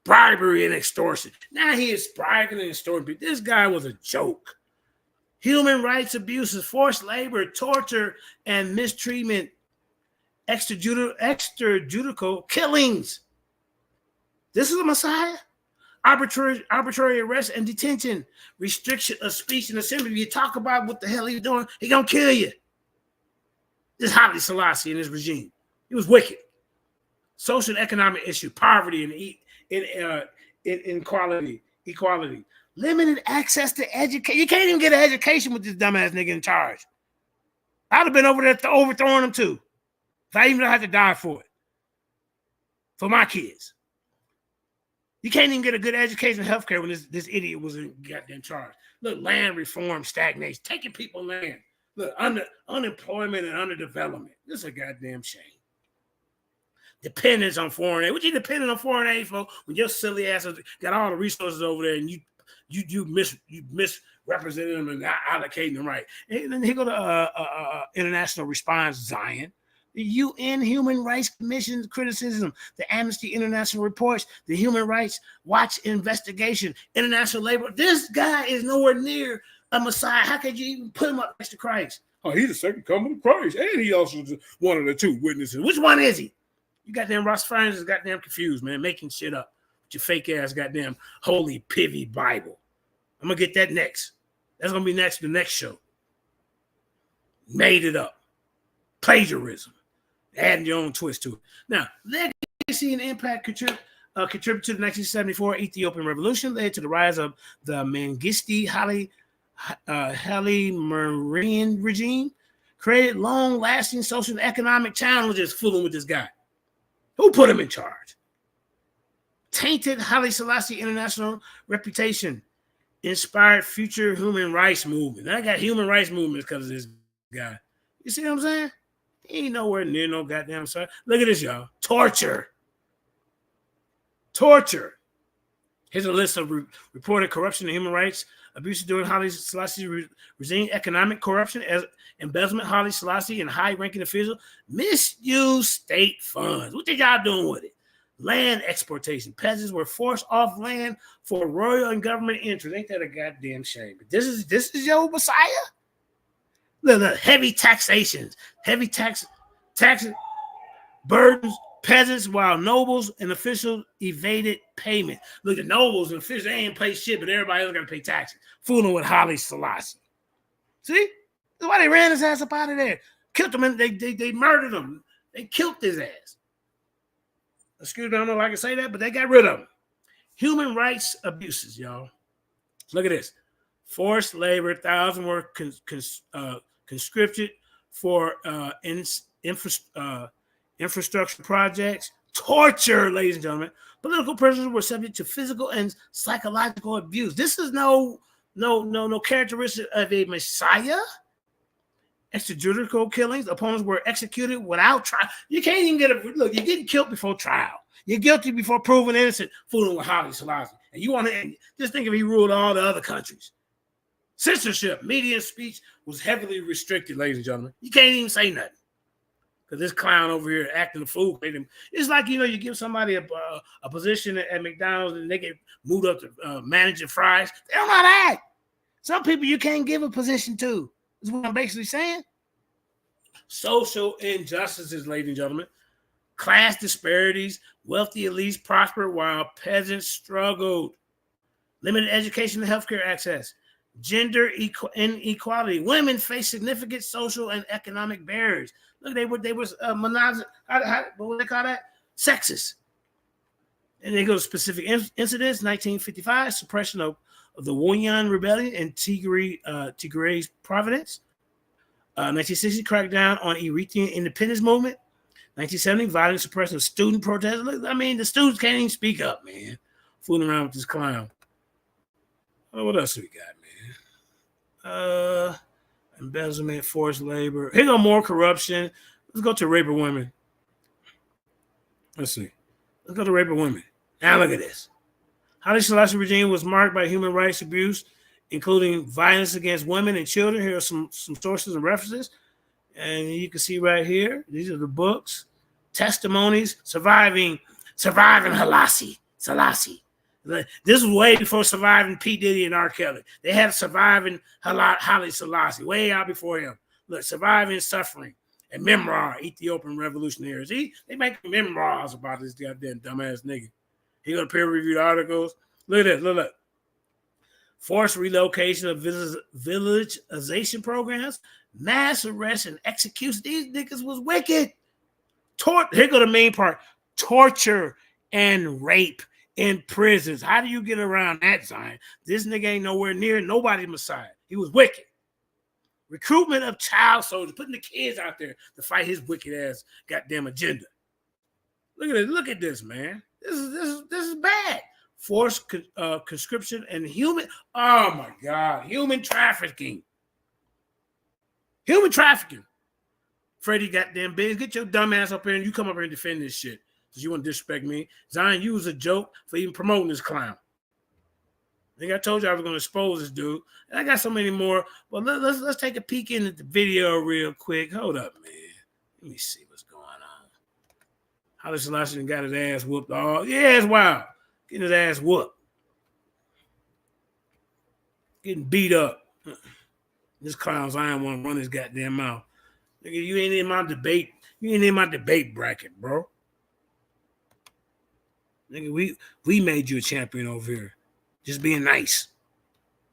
bribery, and extortion. Now he is bribing and extorting people. This guy was a joke. Human rights abuses, forced labor, torture, and mistreatment, extrajudicial killings. This is a Messiah? Arbitrary arrest and detention, restriction of speech and assembly. If you talk about what the hell he's doing, he's going to kill you. This Hallie Sellasie and his regime. He was wicked. Social and economic issue, poverty and inequality, equality. Limited access to education. You can't even get an education with this dumbass nigga in charge. I'd have been over there overthrowing him too. If I even had to die for it. For my kids. You can't even get a good education and healthcare when this idiot was in goddamn charge. Look, land reform stagnates, taking people land. Look, unemployment and underdevelopment. This is a goddamn shame. Dependence on foreign aid. What you depending on foreign aid for when your silly ass got all the resources over there and you misrepresenting them and not allocating them right. And then he go to international response, Zion. The UN Human Rights Commission's criticism, the Amnesty International reports, the Human Rights Watch investigation, international labor. This guy is nowhere near a Messiah. How could you even put him up next to Christ? Oh, he's the second coming of Christ. And he also is one of the two witnesses. Which one is he? You goddamn Ross Friends is goddamn confused, man, making shit up with your fake ass goddamn holy pivy Bible. I'm gonna get that next. That's gonna be the next show. Made it up. Plagiarism. Adding your own twist to it. Now, legacy and impact contributed to the 1974 Ethiopian Revolution, led to the rise of the Mengistu Haile Mariam regime, created long-lasting social and economic challenges fooling with this guy. Who put him in charge? Tainted Hallie Sellasie international reputation, inspired future human rights movement. I got human rights movements because of this guy. You see what I'm saying? He ain't nowhere near no goddamn side. Look at this, y'all. Torture. Here's a list of reported corruption and human rights abuses during Hallie Sellasie regime: economic corruption, as embezzlement. Hallie Sellasie and high-ranking officials misused state funds. What did y'all doing with it? Land exportation. Peasants were forced off land for royal and government interest. Ain't that a goddamn shame? But this is your Messiah? Look, heavy taxations, tax burdens peasants while nobles and officials evaded payment. Look, the nobles and officials, they ain't pay shit, but everybody else got to pay taxes. Fooling with Hallie Sellasie. See? That's why they ran his ass up out of there. Killed him, and they murdered him. They killed his ass. Excuse me, I don't know if I can say that, but they got rid of him. Human rights abuses, y'all. Look at this. Forced labor, thousands were conscripted for infrastructure projects. Torture, ladies and gentlemen. Political prisoners were subject to physical and psychological abuse. This is no characteristic of a messiah. Extrajudicial killings. Opponents were executed without trial. You can't even look. You're getting killed before trial. You're guilty before proven innocent. Fooling with Hallie Sellasie, and you want to just think if he ruled all the other countries. Censorship, media speech was heavily restricted, ladies and gentlemen. You can't even say nothing because this clown over here acting a fool. It's like you give somebody a position at McDonald's and they get moved up to managing fries. They don't know how to act. Some people you can't give a position to. Is what I'm basically saying. Social injustices, ladies and gentlemen. Class disparities. Wealthy elites prospered while peasants struggled. Limited education and healthcare access. Gender inequality. Women face significant social and economic barriers. Look, they were what would they call that? Sexist. And they go to specific incidents. 1955, suppression of the Wanyan Rebellion in Tigray's province. 1960, crackdown on Eritrean independence movement. 1970, violent suppression of student protests. Look, I mean, the students can't even speak up, man. Fooling around with this clown. Oh, what else do we got, man? Embezzlement, forced labor. Here go more corruption. Let's go to rape of women. Let's see. Let's go to rape of women. Now look at this. Hallie Sellasie regime was marked by human rights abuse, including violence against women and children. Here are some sources and references. And you can see right here, these are the books, testimonies, surviving Sellasie. This is way before surviving P. Diddy and R. Kelly. They had surviving Hallie Sellasie, way out before him. Look, surviving suffering and memoir, Ethiopian revolutionaries. They make memoirs about this goddamn dumbass nigga. He got peer-reviewed articles. Look at this. Look. Forced relocation of villagization programs, mass arrests and executions. These niggas was wicked. Here go the main part. Torture and rape in prisons. How do you get around that, Zion? This nigga ain't nowhere near nobody's Messiah. He was wicked. Recruitment of child soldiers, putting the kids out there to fight his wicked ass goddamn agenda. Look at this. Look at this, man. This is bad. Forced conscription and human. Oh my God, human trafficking. Human trafficking. Freddie goddamn Biggs, get your dumb ass up here and you come up here and defend this shit. Because you want to disrespect me. Zion, you was a joke for even promoting this clown. I think I told you I was going to expose this dude. And I got so many more. But let's take a peek into the video real quick. Hold up, man. Let me see what's going on. Hallie Sellasie got his ass whooped. Oh, yeah, it's wild. Getting his ass whooped. Getting beat up. This clown Zion want to run his goddamn mouth. Nigga, you ain't in my debate. You ain't in my debate bracket, bro. Nigga, we made you a champion over here. Just being nice.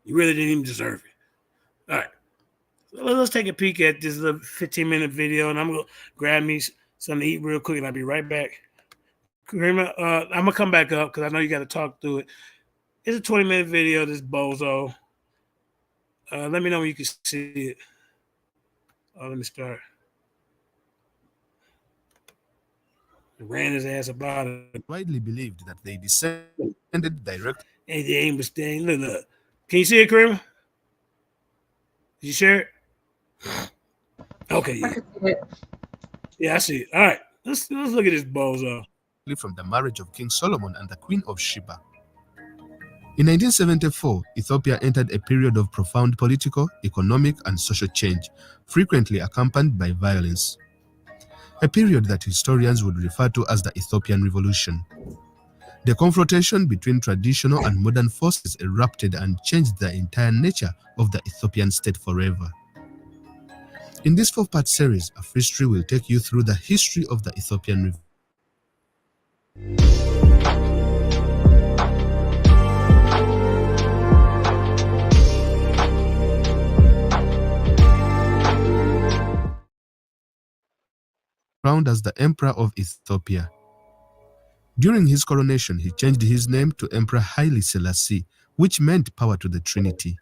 You really didn't even deserve it. All right. So let's take a peek at this little 15-minute video, and I'm going to grab me something to eat real quick, and I'll be right back. Karima, I'm gonna come back up because I know you got to talk through it. It's a 20-minute video. This bozo. Let me know when you can see it. Let me start. Ran his ass about it. Widely believed that they descended directly. And they ain't staying. Look. Can you see it, Karima? Did you share it? Okay, yeah. Yeah, I see it. All right. Let's look at this bozo. From the marriage of King Solomon and the Queen of Sheba. In 1974, Ethiopia entered a period of profound political, economic, and social change, frequently accompanied by violence. A period that historians would refer to as the Ethiopian Revolution. The confrontation between traditional and modern forces erupted and changed the entire nature of the Ethiopian state forever. In this 4-part series, Afrhistory will take you through the history of the Ethiopian Revolution. Crowned as the Emperor of Ethiopia. During his coronation, he changed his name to Emperor Hallie Sellasie, which meant power to the Trinity.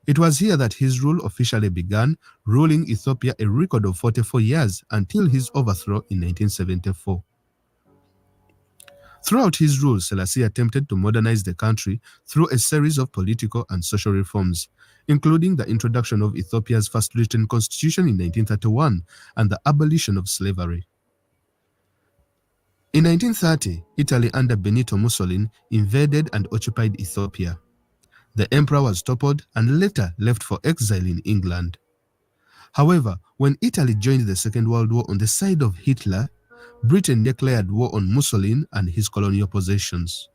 It was here that his rule officially began, ruling Ethiopia a record of 44 years until his overthrow in 1974. Throughout his rule, Selassie attempted to modernize the country through a series of political and social reforms, including the introduction of Ethiopia's first written constitution in 1931 and the abolition of slavery. In 1930, Italy under Benito Mussolini invaded and occupied Ethiopia. The emperor was toppled and later left for exile in England. However, when Italy joined the Second World War on the side of Hitler, Britain declared war on Mussolini and his colonial possessions.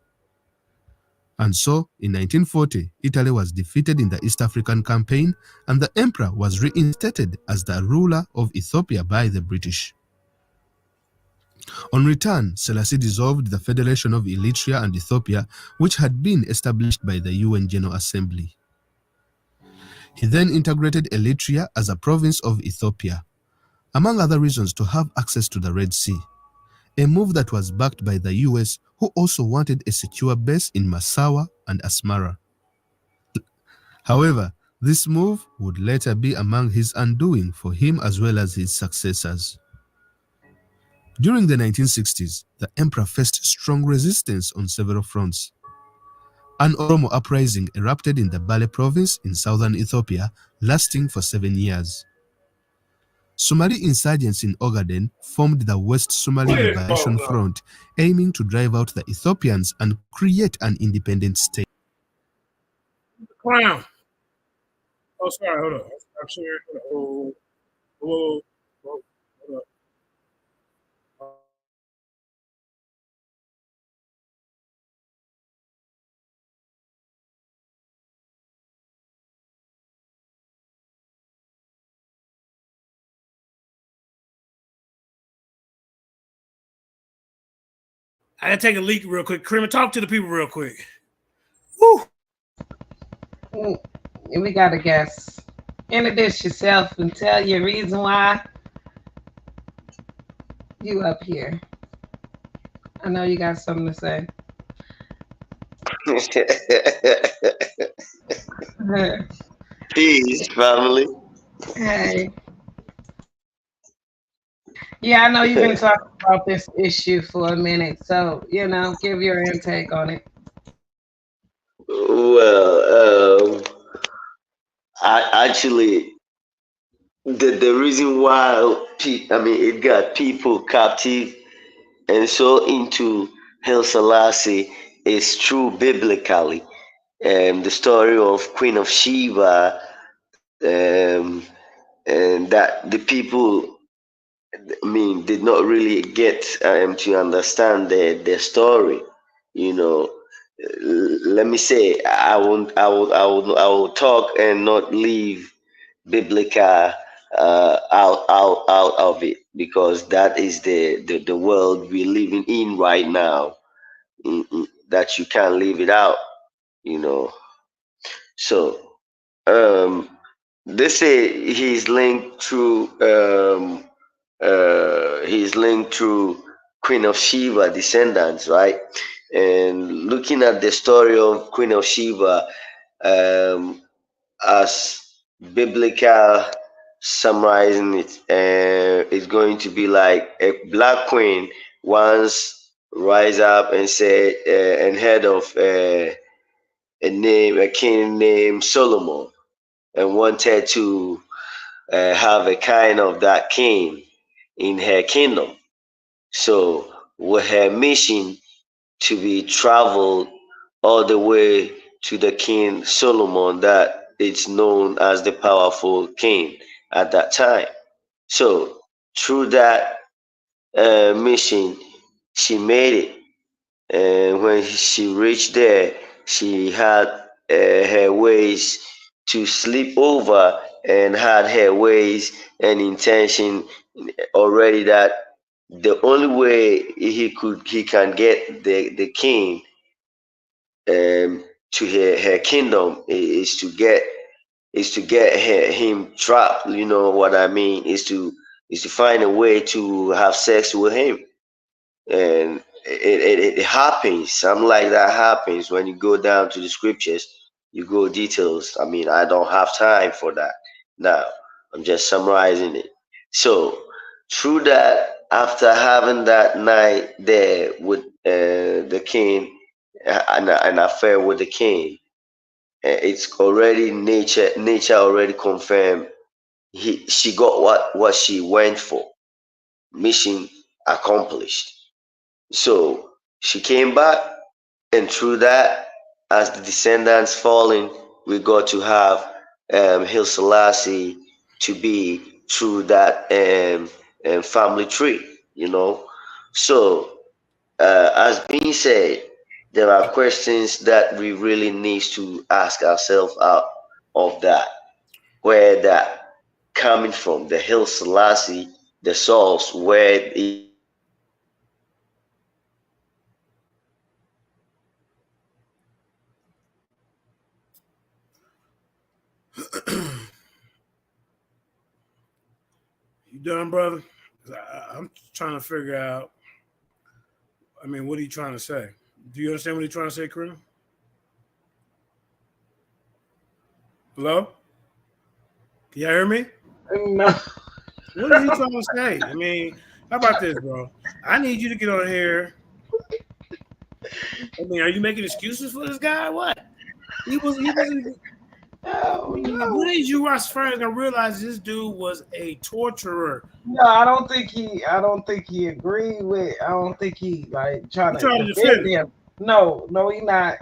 And so, in 1940, Italy was defeated in the East African Campaign and the emperor was reinstated as the ruler of Ethiopia by the British. On return, Selassie dissolved the Federation of Eritrea and Ethiopia, which had been established by the UN General Assembly. He then integrated Eritrea as a province of Ethiopia, among other reasons to have access to the Red Sea, a move that was backed by the US, who also wanted a secure base in Massawa and Asmara. However, this move would later be among his undoing for him as well as his successors. During the 1960s, the emperor faced strong resistance on several fronts. An Oromo uprising erupted in the Bale province in southern Ethiopia, lasting for 7 years. Somali insurgents in Ogaden formed the West Somali Liberation Front, aiming to drive out the Ethiopians and create an independent state. Clown. Oh, sorry, hold on. I'm sure. Hold up. I gotta take a leak real quick. Karima, talk to the people real quick. Woo! We got a guest. Introduce yourself and tell your reason why you up here. I know you got something to say. Peace, family. Hey. Yeah, I know you've been talking about this issue for a minute, so give your intake on it. Well, I actually the reason why it got people captive and so into Haile Selassie is true biblically. The story of Queen of Sheba, and that the people, did not really get to understand their story. Let me say, I will talk and not leave biblical out of it, because that is the world we're living in right now. That you can't leave it out. So they say he's linked through he's linked through Queen of Sheba descendants, right? And looking at the story of Queen of Sheba, um, as biblical summarizing it, it's going to be like a black queen once rise up and say and head of a king named Solomon, and wanted to have a kind of that king in her kingdom. So with her mission to be traveled all the way to the king Solomon, that it's known as the powerful king at that time. So through that mission, she made it. And when she reached there, she had her ways to sleep over and had her ways and intention already that the only way he can get the king to her kingdom is to get him trapped. You know what I mean? Is to find a way to have sex with him, and it happens. Something like that happens when you go down to the scriptures. You go details. I mean, I don't have time for that now. I'm just summarizing it. So through that, after having that night there with the king, an affair with the king, it's already nature already confirmed she got what she went for. Mission accomplished. So she came back, and through that, as the descendants falling, we got to have Haile Selassie to be through that family tree, you know. So, as being said, there are questions that we really need to ask ourselves out of that, where that coming from, the Haile Selassie, the source, where it You done, brother? I'm trying to figure out. I mean, what are you trying to say? Do you understand what he's trying to say, Kareem? Hello? Can y'all hear me? No. What is he trying to say? I mean, how about this, bro? I need you to get on here. I mean, are you making excuses for this guy? What? He wasn't. Oh, no. When did you first gonna realize this dude was a torturer? No, I don't think he agreed with. I don't think he like trying to to defend defend him. No, he not.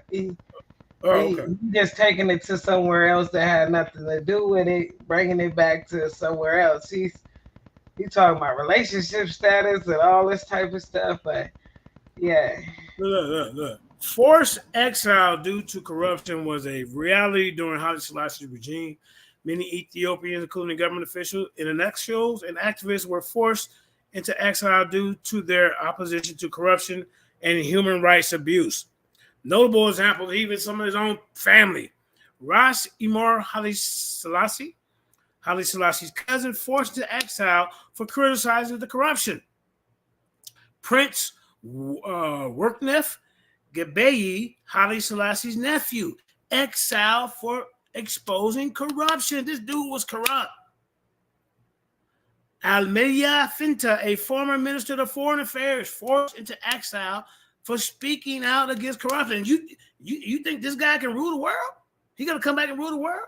Oh, He okay. just taking it to somewhere else that had nothing to do with it, bringing it back to somewhere else. He talking about relationship status and all this type of stuff, but yeah. Look. Forced exile due to corruption was a reality during Haile Selassie's regime. Many Ethiopians, including government officials, intellectuals, and activists, were forced into exile due to their opposition to corruption and human rights abuse. Notable examples, even some of his own family. Ras Imar Haile Selassie's cousin, forced into exile for criticizing the corruption. Prince Worknef Gebeyi, Haile Selassie's nephew, exiled for exposing corruption. This dude was corrupt. Almeida Finta, a former minister of foreign affairs, forced into exile for speaking out against corruption. You think this guy can rule the world? He gonna come back and rule the world?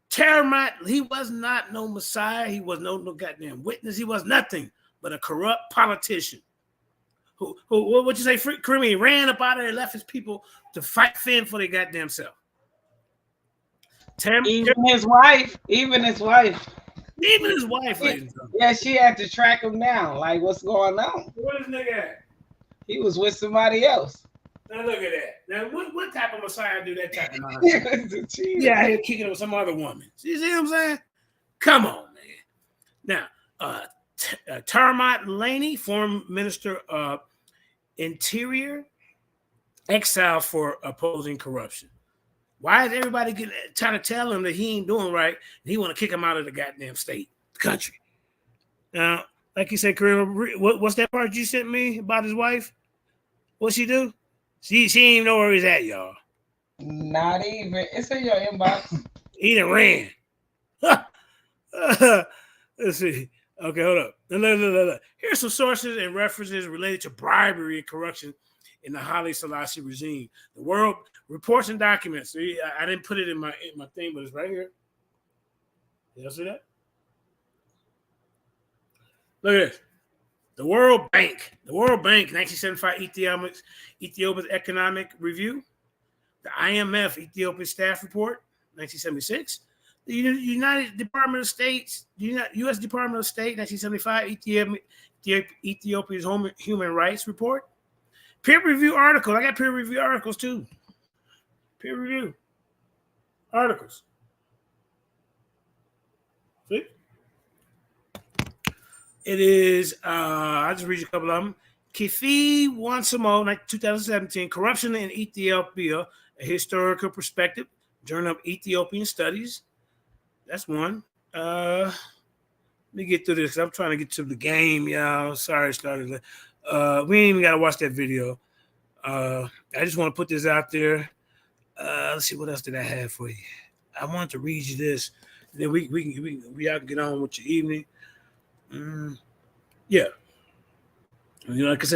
Termite, he was not no messiah. He was no goddamn witness. He was nothing but a corrupt politician. Who what you say, Creamy ran up out of there, left his people to fight Finn for their goddamn self. Even his wife, even his wife, yeah, she had to track him down. Like, what's going on? Where this nigga at? He was with somebody else. Now look at that. Now what type of messiah do that type of nonsense? Yeah, he's kicking it with some other woman. You see what I'm saying? Come on, man. Now, Termite Laney, former minister of Interior, exiled for opposing corruption. Why is everybody trying to tell him that he ain't doing right and he want to kick him out of the goddamn state, the country? Now, like you said, Kareem, what's that part you sent me about his wife? What she do? She didn't even know where he's at, y'all. Not even. It's in your inbox. He done ran. Let's see. Okay, hold up. Look. Here's some sources and references related to bribery and corruption in the Hallie Sellasie regime. The world reports and documents. See, I didn't put it in my thing, but it's right here. Y'all see that? Look at this. The World Bank. The World Bank, 1975 Ethiopia's Economic Review. The IMF Ethiopian Staff Report, 1976. The United Department of States, U.S. Department of State, 1975, Ethiopia's Human Rights Report. Peer review articles. I got peer review articles too. Peer review articles. See? It is, I'll just read you a couple of them. Kifi Wansamo, 2017, Corruption in Ethiopia, a Historical Perspective, Journal of Ethiopian Studies. That's one. Let me get through this. I'm trying to get to the game, y'all. Sorry, it started. We ain't even got to watch that video. I just want to put this out there. Let's see, what else did I have for you? I want to read you this. Then we can get on with your evening. Yeah. You know, like I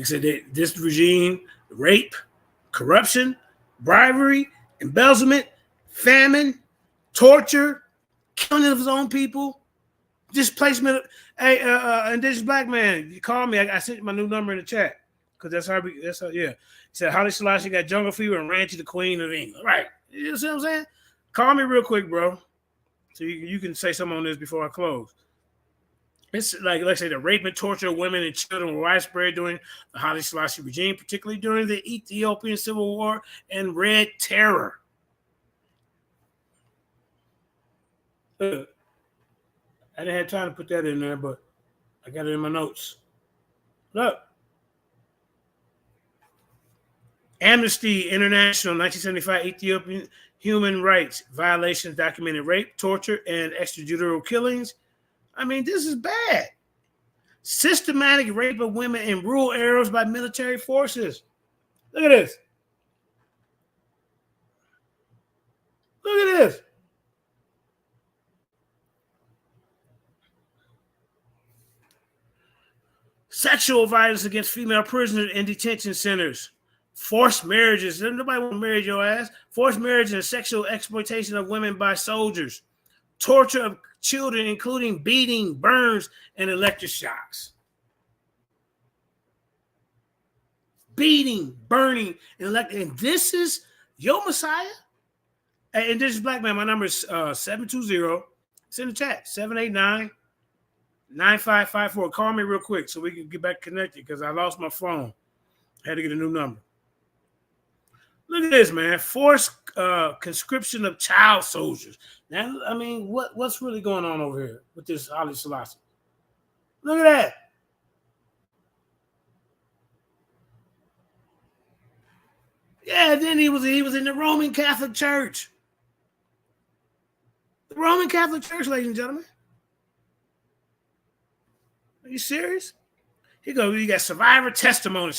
said, this regime, rape, corruption, bribery, embezzlement, famine, torture, killing of his own people, displacement. Hey, indigenous black man, you call me. I sent my new number in the chat because that's how. Yeah. He said Hallie Sellasie got jungle fever and ran to the Queen of England. Right. You see what I'm saying? Call me real quick, bro, so you can say something on this before I close. It's like I say, the rape and torture of women and children were widespread during the Hallie Sellasie regime, particularly during the Ethiopian Civil War and Red Terror. I didn't have time to put that in there, but I got it in my notes. Look. Amnesty International, 1975, Ethiopian human rights violations documented rape, torture, and extrajudicial killings. I mean, this is bad. Systematic rape of women in rural areas by military forces. Look at this. Look at this. Sexual violence against female prisoners in detention centers. Forced marriages. Nobody want to marry your ass. Forced marriage and sexual exploitation of women by soldiers. Torture of children, including beating, burns, and electric shocks. Beating, burning, and electric. And this is your Messiah? And this is Black Man. My number is 720. It's in the chat. 789-9554. Call me real quick so we can get back connected because I lost my phone. I had to get a new number. Look at this, man. Forced conscription of child soldiers. Now, I mean, what's really going on over here with this Hallie Sellasie? Look at that. Yeah, then he was in the Roman Catholic Church. The Roman Catholic Church, ladies and gentlemen. Are you serious? You got survivor testimony,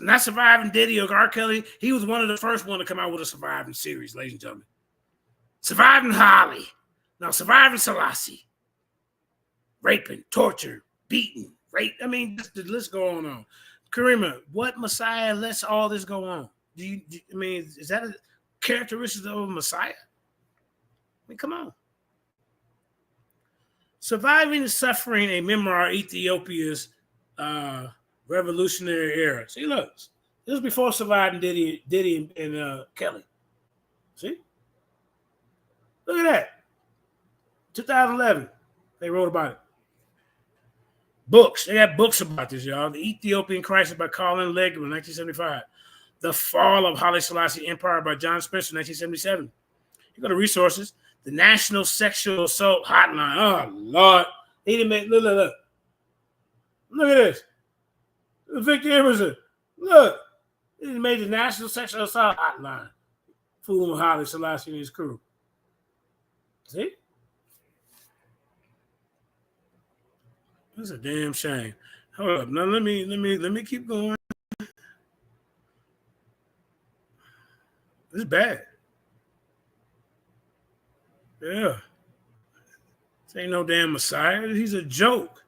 not surviving Diddy or R. Kelly. He was one of the first one to come out with a surviving series, ladies and gentlemen. Surviving Hallie. Now, surviving Sellasie. Raping, torture, beating, rape. I mean, the list go on. Karima, what Messiah lets all this go on? I mean, is that a characteristic of a Messiah? I mean, come on. Surviving and Suffering, a memoir, Ethiopia's revolutionary era. See, look, this was before surviving Diddy and Kelly. See? Look at that. 2011, they wrote about it. Books. They got books about this, y'all. The Ethiopian Crisis by Colin Legman, 1975. The Fall of Hallie Sellasie Empire by John Spencer, 1977. You go to resources. The National Sexual Assault Hotline. Oh, Lord. He didn't make, look. Look at this. Victor Emerson. Look. He made the National Sexual Assault Hotline. Fooling with Hallie Sellasie and his crew. See? That's a damn shame. Hold up. Now let me keep going. This is bad. Yeah. This ain't no damn Messiah. He's a joke.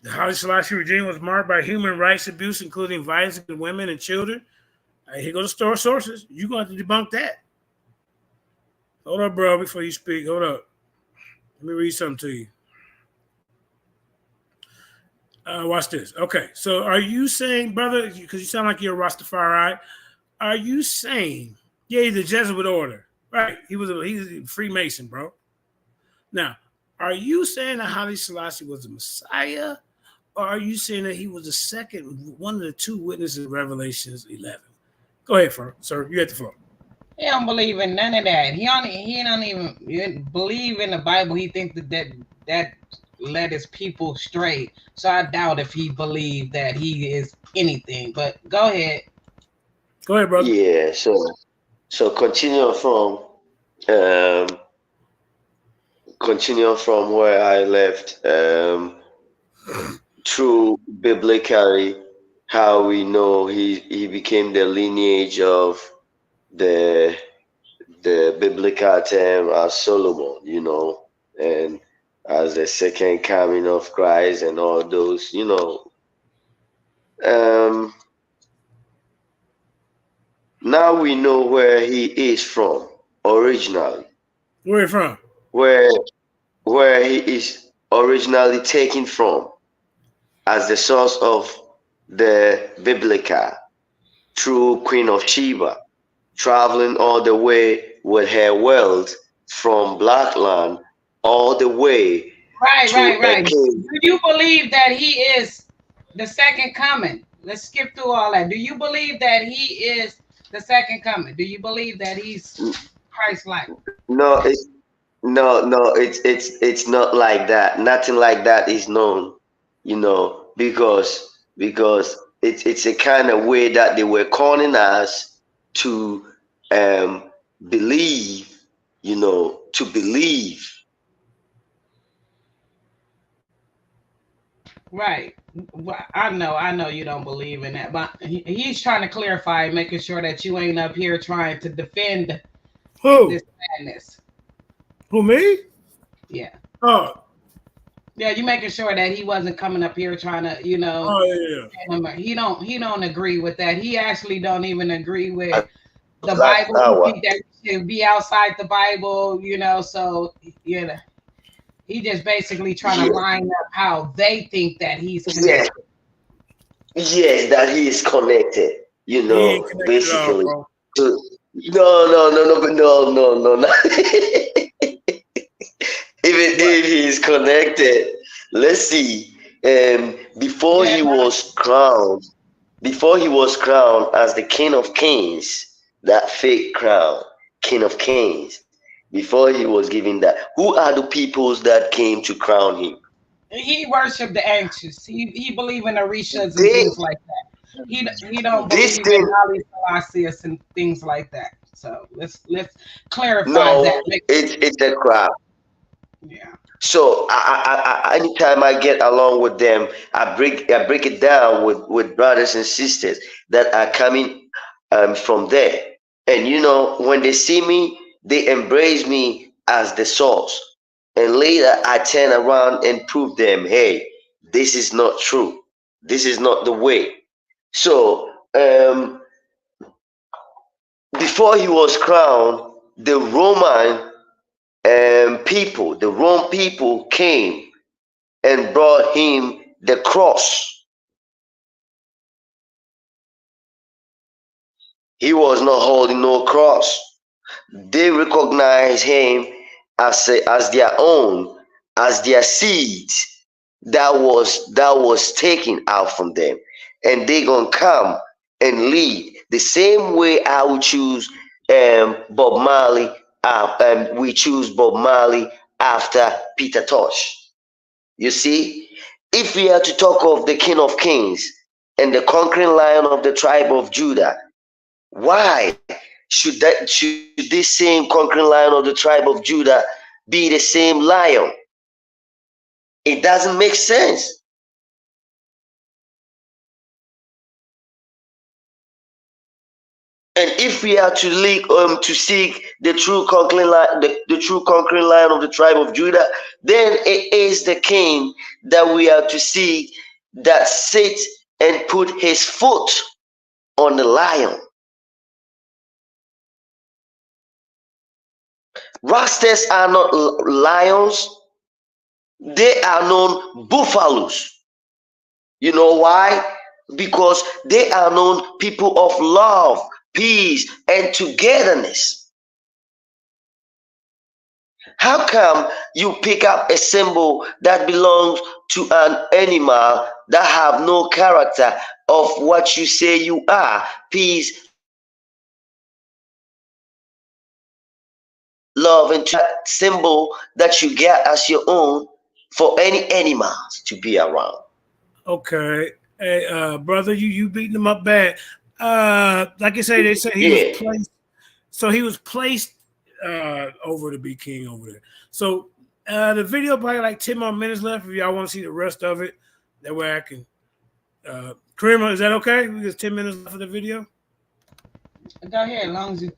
The Hallie Sellasie regime was marked by human rights abuse, including violence against women and children. Here go the store sources. You're going to have to debunk that. Hold up, bro, before you speak. Hold up. Let me read something to you. Watch this. Okay, so are you saying, brother, because you sound like you're a Rastafari, are you saying, yeah, the Jesuit order, right? He's a Freemason, bro. Now, are you saying that Hallie Sellasie was the Messiah, or are you saying that he was the second, one of the two witnesses in Revelations 11? Go ahead, sir. You have the floor. He don't believe in none of that. He don't even believe in the Bible. He thinks that led his people straight. So I doubt if he believed that he is anything. But go ahead. Go ahead, brother. Yeah. So continue from where I left. Through biblically, how we know he became the lineage of the biblical term as Solomon, and as the second coming of Christ and all those, now we know where he is from originally. Where you from? Where he is originally taken from as the source of the biblical through Queen of Sheba, traveling all the way with her wealth from Black Land all the way. Right. Do you believe that he is the second coming? Let's skip through all that. Do you believe that he is the second coming? Do you believe that he's Christ-like? No, it's not like that. Nothing like that is known, because it's a kind of way that they were calling us to believe, to believe. Right. Well, I know you don't believe in that, but he's trying to clarify, making sure that you ain't up here trying to defend this madness. Who, me? Yeah. Oh. Yeah, you making sure that he wasn't coming up here trying to, Oh yeah. He don't agree with that. He actually don't even agree with the Bible. He think that we should be outside the Bible, so he just basically trying to line up how they think that he's connected. Yes, that he is connected, basically. All, No. Even if he is connected, let's see. Before he was crowned as the King of Kings, that fake crown, King of Kings, before he was given that, who are the peoples that came to crown him? He worshipped the ancients. He believe in Orishas and things like that. He don't believe in Hallie Sellasie and things like that. So let's clarify that. It's a crowd. Yeah. So I anytime I get along with them, I break it down with brothers and sisters that are coming from there. And when they see me, they embrace me as the source. And later I turn around and prove them, hey, this is not true. This is not the way. So before he was crowned, the Roman people came and brought him the cross. He was not holding no cross. They recognized him as their own, as their seeds that was taken out from them, and they gonna come and lead the same way I would choose Bob Marley. We choose Bob Marley after Peter Tosh. You see, if we are to talk of the King of Kings and the conquering lion of the tribe of Judah, why should this same conquering lion of the tribe of Judah be the same lion It doesn't make sense. And if we are to seek the true conquering line, the true conquering line of the tribe of Judah, then it is the king that we are to seek, that sits and put his foot on the lion. Rastas are not lions; they are known buffaloes. You know why? Because they are known people of love, peace, and togetherness. How come you pick up a symbol that belongs to an animal that have no character of what you say you are? Peace, love, and that symbol that you get as your own for any animals to be around. Okay. Hey, brother, you beating him up bad. Like I say, they say he was placed. So he was placed over to be king over there. So the video probably like 10 more minutes left. If y'all want to see the rest of it, that way I can. Karima, is that okay? We got 10 minutes left of the video. Go ahead, as long as you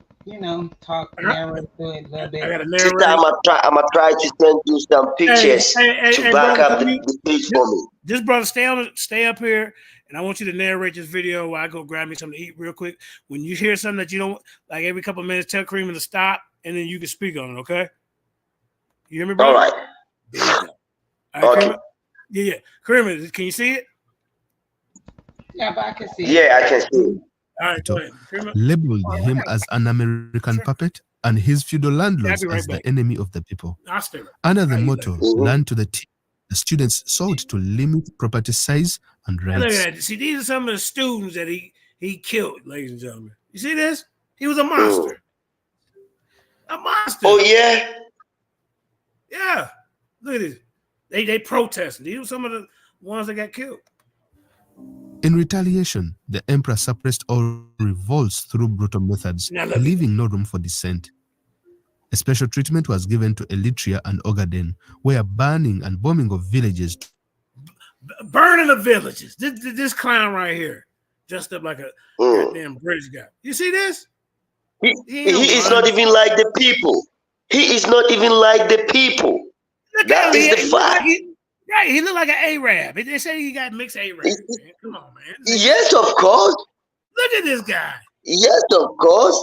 talk, narrate through it a little bit. I got to narrate. I'm gonna try to send you some pictures to back up the page for me. This brother, stay up here, and I want you to narrate this video while I go grab me something to eat real quick. When you hear something that you don't like, every couple of minutes, tell Karima to stop, and then you can speak on it. Okay? You hear me, brother? All right. There you go. All right, Okay. Karima? Yeah. Karima, can you see it? Yeah, but I can see it. Yeah, I can see it. All right, go ahead. Karima? Labeled him as an American puppet and his feudal landlords as the enemy of the people. Under the motto, land to the teeth, the students sought to limit property size and rights. Look at that. See, these are some of the students that he killed, ladies and gentlemen. You see this? He was a monster. A monster. Oh, yeah? Yeah. Look at this. They protested. These were some of the ones that got killed. In retaliation, the emperor suppressed all revolts through brutal methods, leaving no room for dissent. A special treatment was given to Eritrea and Ogaden, where burning and bombing of villages. Burning of villages. This clown right here, dressed up like a goddamn British guy. You see this? He is not even like the people. He is not even like the people. That is the fact. Right, he looked like an Arab. They say he got mixed Arab. Man. Come on, man. Yes, of course. Look at this guy. Yes, of course.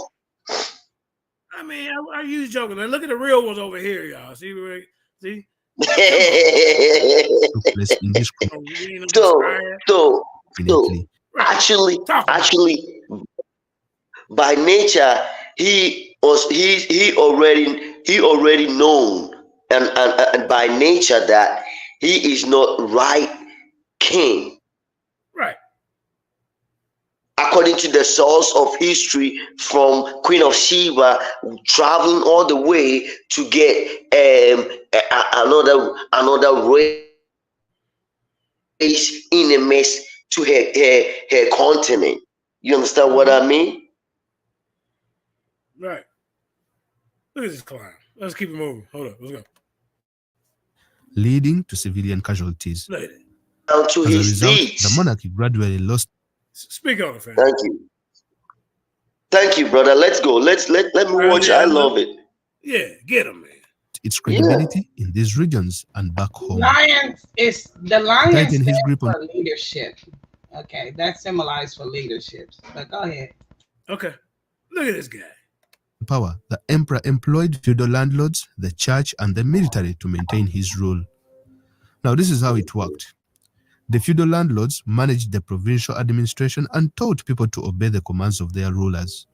I mean, I use joking. Man. Look at the real ones over here, y'all. See? So, actually, by nature, he already known, and by nature that he is not right king. Right. According to the source of history from Queen of Sheba, traveling all the way to get another race in the midst to her continent. You understand what I mean? Right. Look at this clown. Let's keep it moving. Hold up. Let's go. Leading to civilian casualties. Down to his result, deeds. the monarchy gradually lost. Speak on it, fam. Thank you, brother. Let's go. Let me watch. I love it. Yeah, get him, man. Its credibility in these regions and back home. Lions Tighten his grip for leadership. Okay, that symbolized for leadership. But go ahead. Okay, look at this guy. Power, the emperor employed feudal landlords, the church, and the military to maintain his rule. Now, this is how it worked. The feudal landlords managed the provincial administration and taught people to obey the commands of their rulers.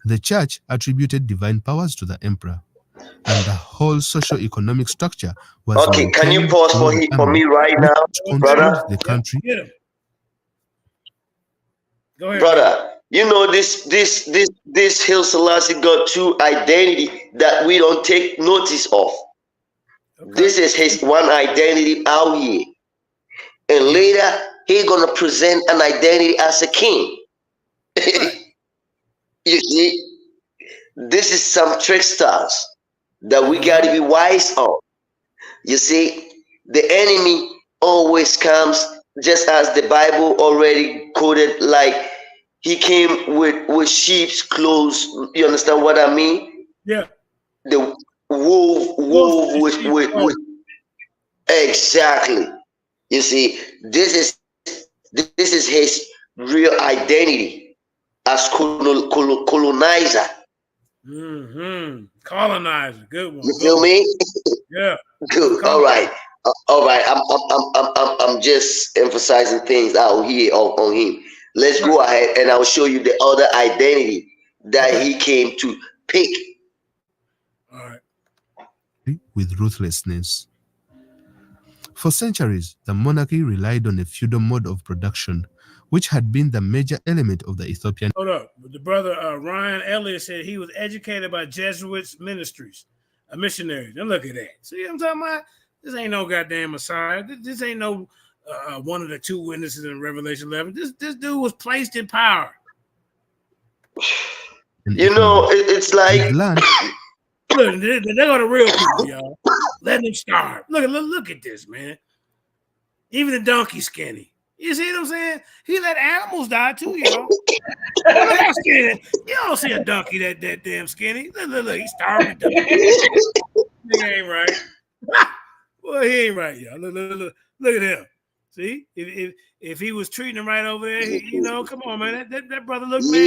The church attributed divine powers to the emperor, and the whole socio-economic structure was okay. Can you pause for me right now, brother? The country. Go ahead, brother. You know this Hallie Sellasie got two identity that we don't take notice of. Okay. This is his one identity out here, and later he's gonna present an identity as a king. You see, this is some tricksters that we got to be wise on. You see, the enemy always comes, just as the Bible already quoted, like he came with sheep's clothes. You understand what I mean? Yeah. The wolf with exactly. You see, this is his real identity as colonizer. Colonizer, good one. You feel me? Yeah. Good. All right. All right. I'm just emphasizing things out here on him. Let's go ahead and I'll show you the other identity that he came to pick. All right. With ruthlessness. For centuries, the monarchy relied on a feudal mode of production, which had been the major element of the Ethiopian. Hold up. The brother Ryan Elliott said he was educated by Jesuits ministries, missionaries. Now look at that. See what I'm talking about? This ain't no goddamn Messiah. This ain't no one of the two witnesses in Revelation 11. This dude was placed in power. You know, it's like land. Look, they're the real people, y'all. Let them starve. Look at this, man. Even the donkey skinny. You see what I'm saying? He let animals die too, y'all. You don't see a donkey that damn skinny. Look, he's starving to death. Nigga ain't right. Well, he ain't right, y'all. Look at him. See, if he was treating him right over there, come on, man. That brother looked mad.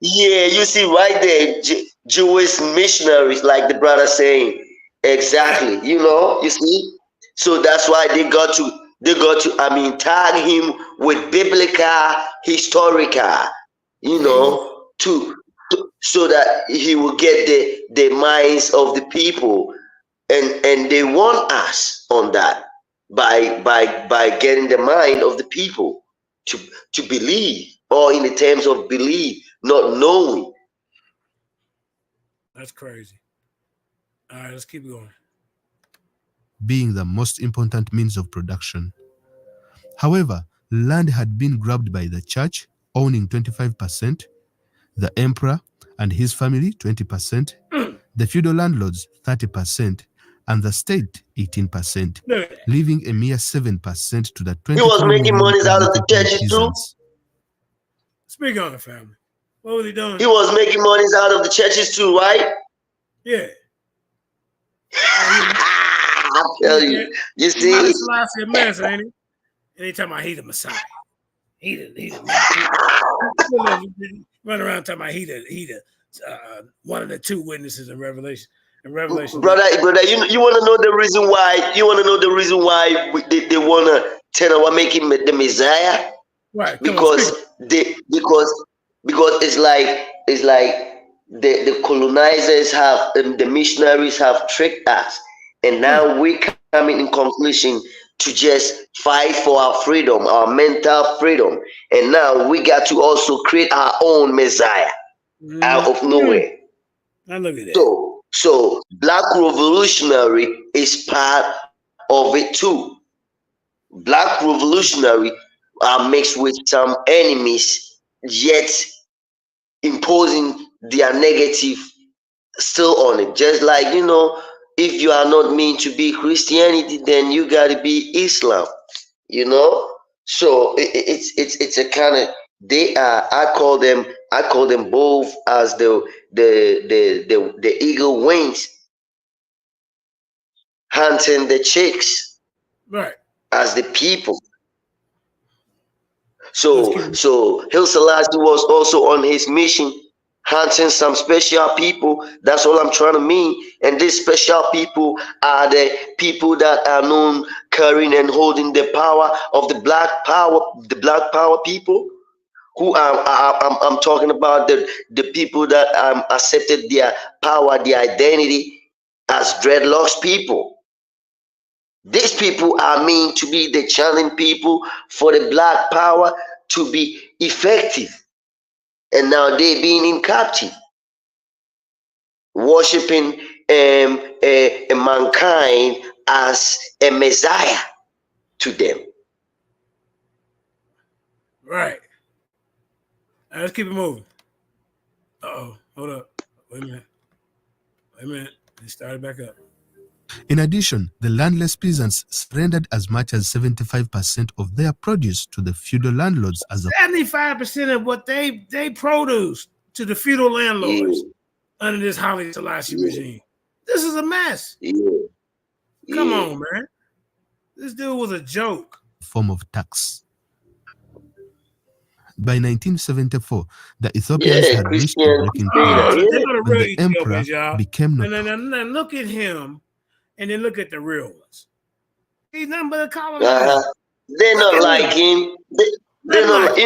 Yeah, you see right there, Jewish missionaries, like the brother saying, exactly. You see. So that's why they got to tag him with biblical, historical, so that he will get the minds of the people, and they want us on that by getting the mind of the people to believe, or in the terms of belief, not knowing. That's crazy. All right, let's keep going. Being the most important means of production. However, land had been grabbed by the church, owning 25%, the emperor and his family 20%, the feudal landlords 30%, and the state 18%, leaving a mere 7% to the 23 He was making million money out of the churches too. Speak on it, family. What was he doing? He was making money out of the churches too, right? Yeah. I'll tell you. You see? Hallie Sellasie a mess, ain't he? And he talking about he the Messiah. He the run around talking about he the one of the two witnesses in Revelation. Brother, you want to know the reason why? You want to know the reason why they want to tell what make him the Messiah? Right. Because it's like the colonizers have the missionaries have tricked us, and now we coming in conclusion to just fight for our freedom, our mental freedom, and now we got to also create our own Messiah out of nowhere. Now look at that. So Black Revolutionary is part of it too. Black Revolutionary are mixed with some enemies, yet imposing their negative still on it. Just like, if you are not meant to be Christianity, then you gotta be Islam, So it's a kind of, they are, I call them both as the eagle wings hunting the chicks, right, as the people. So Hallie Sellasie was also on his mission, hunting some special people. That's all I'm trying to mean. And these special people are the people that are known carrying and holding the power of the black power people. Who I'm talking about, the people that accepted their power, their identity as dreadlocks people. These people are meant to be the channeling people for the black power to be effective. And now they being in captive, worshiping a mankind as a Messiah to them. Right. All right, let's keep it moving. Hold up. Wait a minute. It started back up. In addition, the landless peasants surrendered as much as 75% of their produce to the feudal landlords as a 75% of what they produce to the feudal landlords Yeah, under this Hallie Sellasie yeah, regime. This is a mess. yeah, Come yeah. on, man. This dude was a joke. form of tax. By 1974, the Ethiopians Yeah, had reached a Christian breaking Crusader. point They Yeah. are the when real the emperor Ethiopians, y'all. became Now, not look at him, and then look at the real ones. He's nothing but a colonizer. Uh-huh. They're Look not at like him. him. They're Nothing not like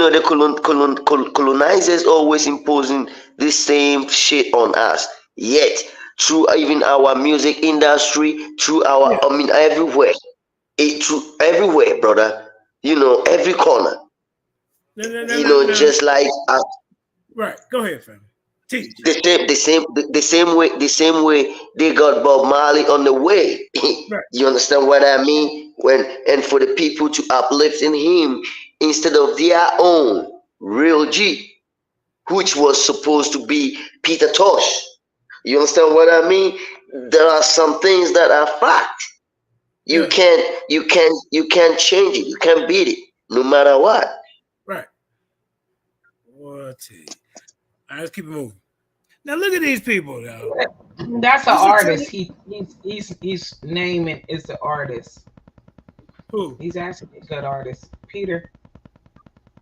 like the colonizers always imposing the same shit on us. Yet, through even our music industry, through yeah. our, I mean, everywhere, through everywhere, brother. Every corner. Just like Right. Go ahead, family. Teach. the same way they got Bob Marley on the way. Right. You understand what I mean? And for the people to uplift in him instead of their own real G, which was supposed to be Peter Tosh. You understand what I mean? There are some things that are fact. You Yeah. can't change it. You can't beat it, no matter what. Right. What? All right, let's keep it moving. Now look at these people, though. That's an This is artist. He's naming is the artist. Who? He's actually a good artist. Peter.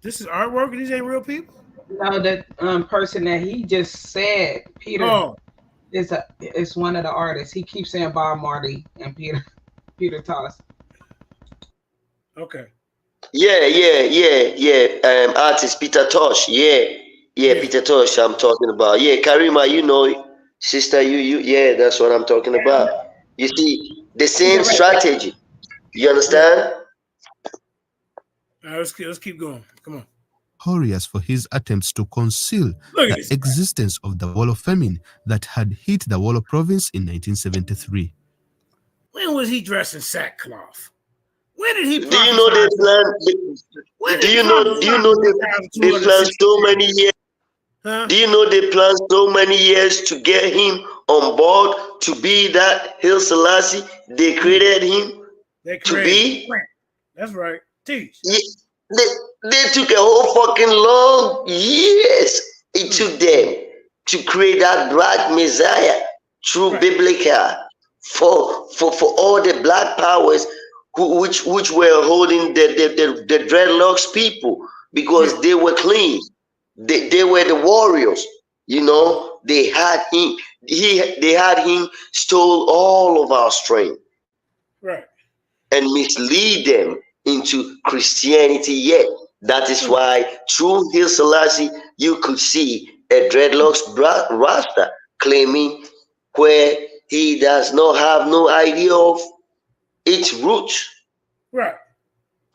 This is artwork, and these ain't real people. No, that person that he just said, Peter, Oh, is one of the artists. He keeps saying Bob Marley and Peter Tosh. okay. Yeah. Artist Peter Tosh. Yeah, Peter Tosh. I'm talking about. Yeah, Karima, sister, yeah, that's what I'm talking about. You see, the same strategy. You understand? All right, let's keep going. Come on. notorious for his attempts to conceal the existence of the Wall of Famine that had hit the Wall of Province in 1973. When was he dressed in sackcloth? When did he? Do you know they plan? Do you know they plan so many years? Huh? Do you know they planned so many years to get him on board to be that Hallie Sellasie? They created him to be. That's right. Teach. Yeah, they took a whole fucking long years. It took them to create that black messiah through biblical for all the black powers which were holding the dreadlocks people because they were clean. They were the warriors. They had him. They had him stole all of our strength, right, and mislead them into Christianity. Yet that is why through Hallie Sellasie you could see a dreadlocks Rasta claiming where he does not have no idea of its roots. right.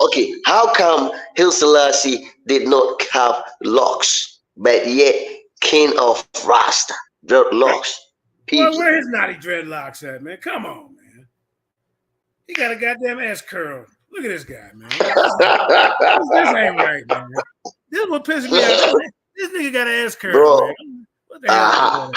Okay, how come Hallie Sellasie did not have locks, but yet king of Rasta dreadlocks? Well, where his naughty dreadlocks at, man? Come on, man. He got a goddamn ass curl. Look at this guy, man. This ain't right, man. This is what pisses me off. This nigga got an ass curl, bro. Man. What the hell?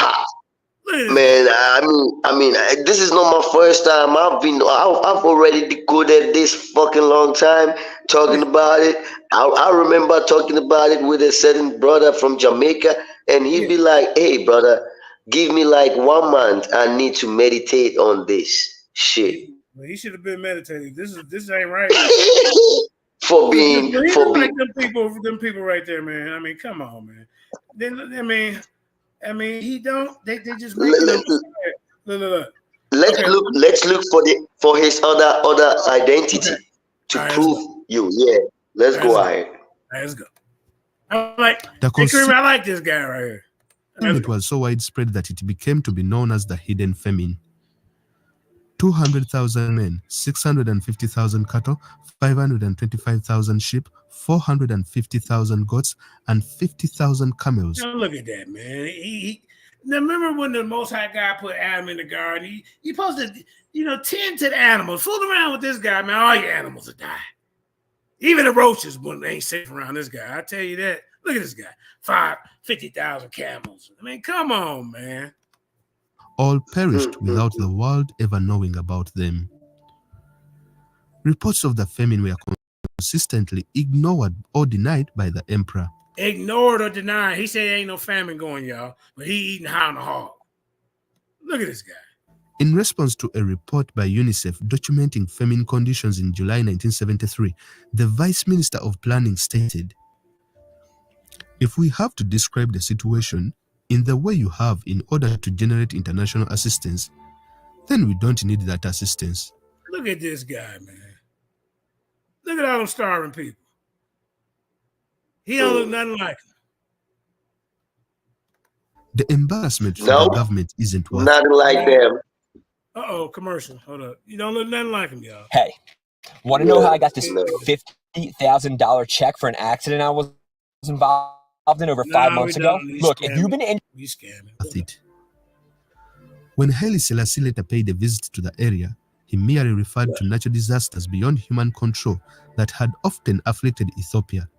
Man, I mean, this is not my first time. I've already decoded this fucking long time talking about it. I remember talking about it with a certain brother from Jamaica, and he'd be like, "Hey, brother, give me like 1 month. I need to meditate on this shit." Well, he should have been meditating. This ain't right. Like them people right there, man. I mean, come on, man. I mean, he don't. They just make it. Look. Let's look for his other identity to prove you. Yeah, let's go ahead. Let's go. I like this guy right here. It was so widespread that it became to be known as the hidden famine. 200,000 men, 650,000 cattle, 525,000 sheep, 450,000 goats, and 50,000 camels. Now look at that, man. Now remember when the Most High God put Adam in the garden? He supposed to, tend to the animals. Fool around with this guy, man. All your animals will die. Even the roaches ain't safe around this guy. I tell you that. Look at this guy. 50,000 camels. I mean, come on, man. all perished without the world ever knowing about them. Reports of the famine were consistently ignored or denied by the emperor. Ignored or denied. He said ain't no famine going, y'all, but he eating high on the hog. Look at this guy. In response to a report by UNICEF documenting famine conditions in July 1973, the Vice Minister of Planning stated, "If we have to describe the situation in the way you have in order to generate international assistance, then we don't need that assistance." Look at this guy, man. Look at all them starving people. He don't look nothing like him. The embarrassment for the government isn't worth nothing like them. Uh-oh, commercial. Hold up. You don't look nothing like him, y'all. Hey, want to know how I got this $50,000 check for an accident I was involved in over 5 months ago? Look, if you've been it. When Hallie Sellasie later paid a visit to the area, he merely referred to natural disasters beyond human control that had often afflicted Ethiopia,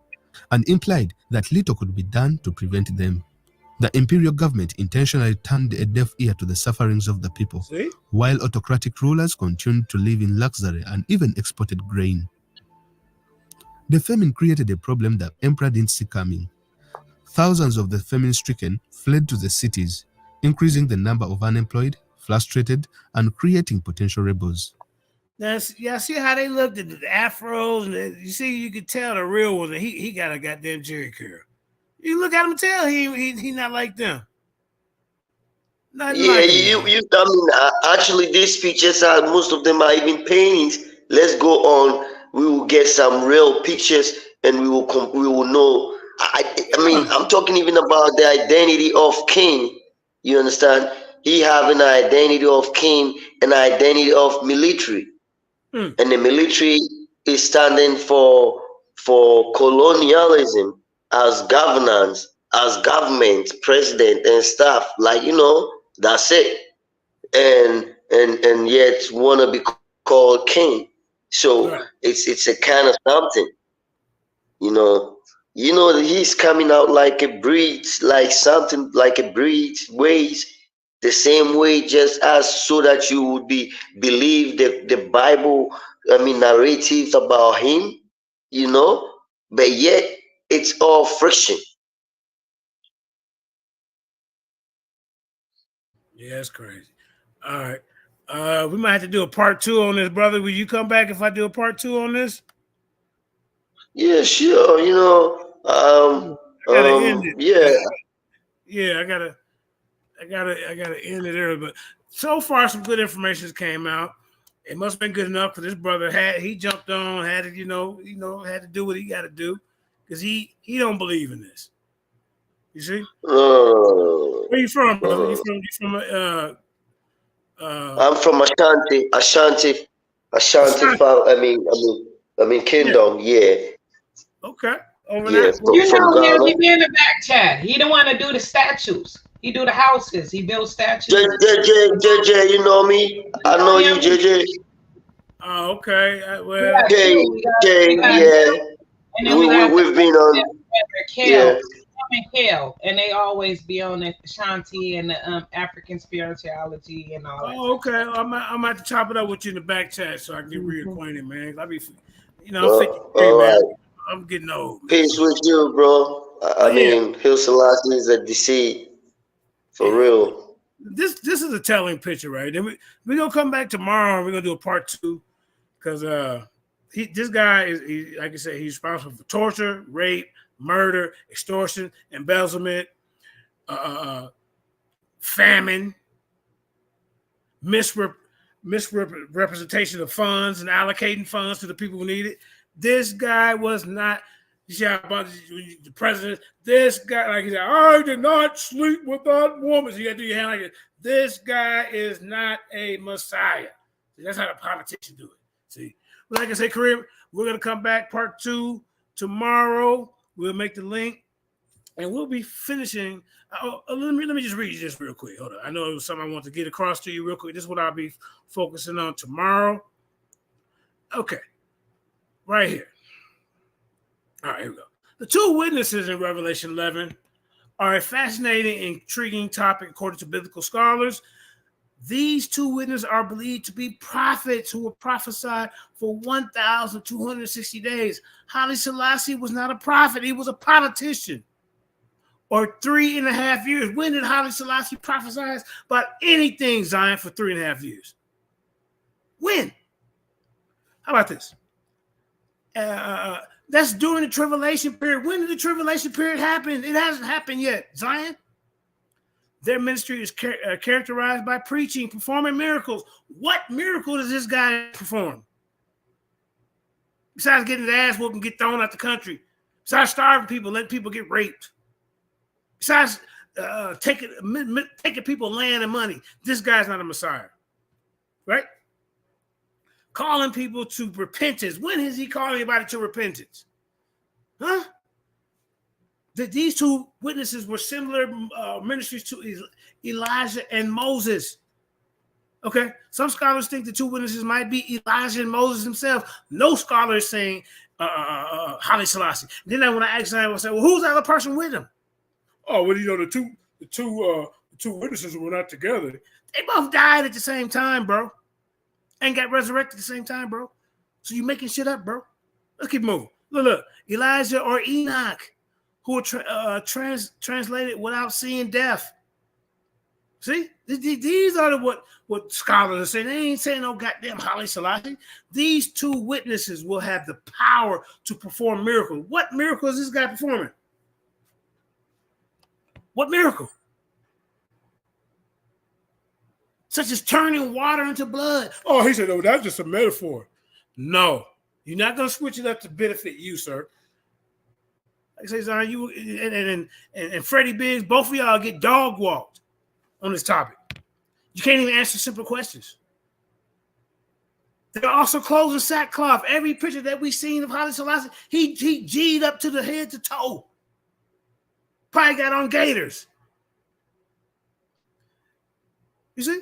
and implied that little could be done to prevent them. The imperial government intentionally turned a deaf ear to the sufferings of the people, while autocratic rulers continued to live in luxury and even exported grain. The famine created a problem that emperor didn't see coming. Thousands of the famine-stricken fled to the cities, increasing the number of unemployed, frustrated, and creating potential rebels. Y'all see how they looked at the afros, and you see, you could tell the real one. He got a goddamn Jerry curl. You look at him and tell he not like them. Not yeah, like I mean, actually, these pictures are, most of them are even paintings. Let's go on. We will get some real pictures, and we will know. I mean, I'm talking even about the identity of king. You understand? He have an identity of king, an identity of military, and the military is standing for colonialism, as governance, as government, president, and stuff. Like, that's it. And yet wanna be called king. So it's a kind of something. That he's coming out like a breed, like something like a breed ways, the same way, just as so that you would believe the Bible, narratives about him, but yet it's all friction. Yeah, that's crazy. All right. We might have to do a part 2 on this, brother. Will you come back if I do a part 2 on this? Yeah, sure. End it. Yeah. Yeah, I gotta end it early. But so far, some good information came out. It must have been good enough because this brother he jumped on, had to, had to do what he got to do because he don't believe in this. You see? Where you from, brother? You from I'm from Ashanti kingdom. Yeah. Okay. Over there. He be in the back chat. He don't want to do the statues. He do the houses. He build statues. JJ, you know me. I know you, JJ. Oh, okay. Well, yeah. And then we've been on. Yeah. And they always be on the Ashanti and the African spirituality and all that. Oh, okay. I might have to chop it up with you in the back chat so I can get reacquainted, man. I be, I'm 53, man. I'm getting old. Peace with you, bro. I mean, Hallie Sellasie is a deceit. For real. This is a telling picture, right? Then we're gonna come back tomorrow and we're gonna do a part 2 because this guy is like I said, he's responsible for torture, rape, murder, extortion, embezzlement, famine, misrepresentation of funds and allocating funds to the people who need it. This guy was not. You see about the president. This guy, like he said, I did not sleep with that woman. So you got to do your hand like this. This guy is not a messiah. See, that's how the politicians do it. See, well, like I say, Kareem, we're gonna come back part 2 tomorrow. We'll make the link, and we'll be finishing. Let me just read this real quick. Hold on. I know it was something I want to get across to you real quick. This is what I'll be focusing on tomorrow. Okay, right here. All right, here we go. The 2 witnesses in Revelation 11 are a fascinating, intriguing topic according to biblical scholars. These two witnesses are believed to be prophets who were prophesied for 1,260 days. Hallie Sellasie was not a prophet. He was a politician. Or 3.5 years. When did Hallie Sellasie prophesy about anything, Zion, for 3.5 years? When? How about this? That's during the tribulation period. When did the tribulation period happen? It hasn't happened yet, Zion. Their ministry is characterized by preaching, performing miracles. What miracle does this guy perform? Besides getting his ass whooped and get thrown out the country. Besides starving people, letting people get raped. Besides taking people land and money. This guy's not a Messiah. Right? Calling people to repentance. When has he called anybody to repentance? Huh? These two witnesses were similar ministries to Elijah and Moses. Okay, some scholars think the two witnesses might be Elijah and Moses himself. No scholar is saying Hallie Sellasie. Then when I asked them, I would say, well, who's the other person with him? Oh, well, the two witnesses were not together. They both died at the same time, bro, and got resurrected at the same time, bro. So you making shit up, bro. Let's keep moving. Look, Elijah or Enoch, who were translated without seeing death. See, these are what scholars are saying. They ain't saying no goddamn Hallie Sellasie. These two witnesses will have the power to perform miracles. What miracle is this guy performing? What miracle? Such as turning water into blood. Oh, he said, oh, that's just a metaphor. No, you're not going to switch it up to benefit you, sir. Like I say, Zion, you and Freddie Biggs, both of y'all get dog walked on this topic. You can't even answer simple questions. They're also clothes in sackcloth. Every picture that we've seen of Hallie Sellasie, he G'd up to the head to toe. Probably got on gaiters. You see?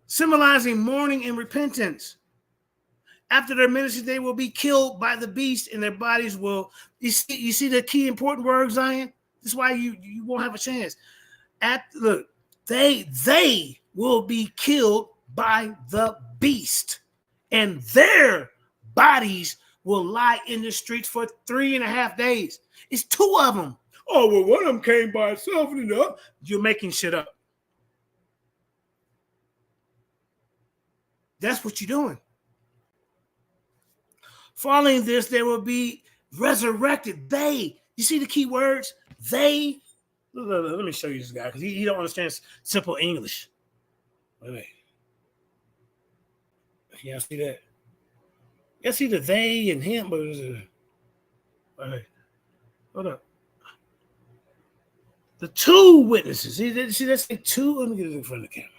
Symbolizing mourning and repentance. After their ministry, they will be killed by the beast, and their bodies will. You see the key important word, Zion. This is why you won't have a chance. They will be killed by the beast, and their bodies will lie in the streets for 3.5 days. It's two of them. Oh well, one of them came by itself, and you're making shit up. That's what you're doing. Following this, they will be resurrected. You see the key words? They. Look, let me show you this guy because he don't understand simple English. Wait. Y'all see that? Y'all see the they and him? But wait. Hold up. The two witnesses. See that's like two. Let me get it in front of the camera.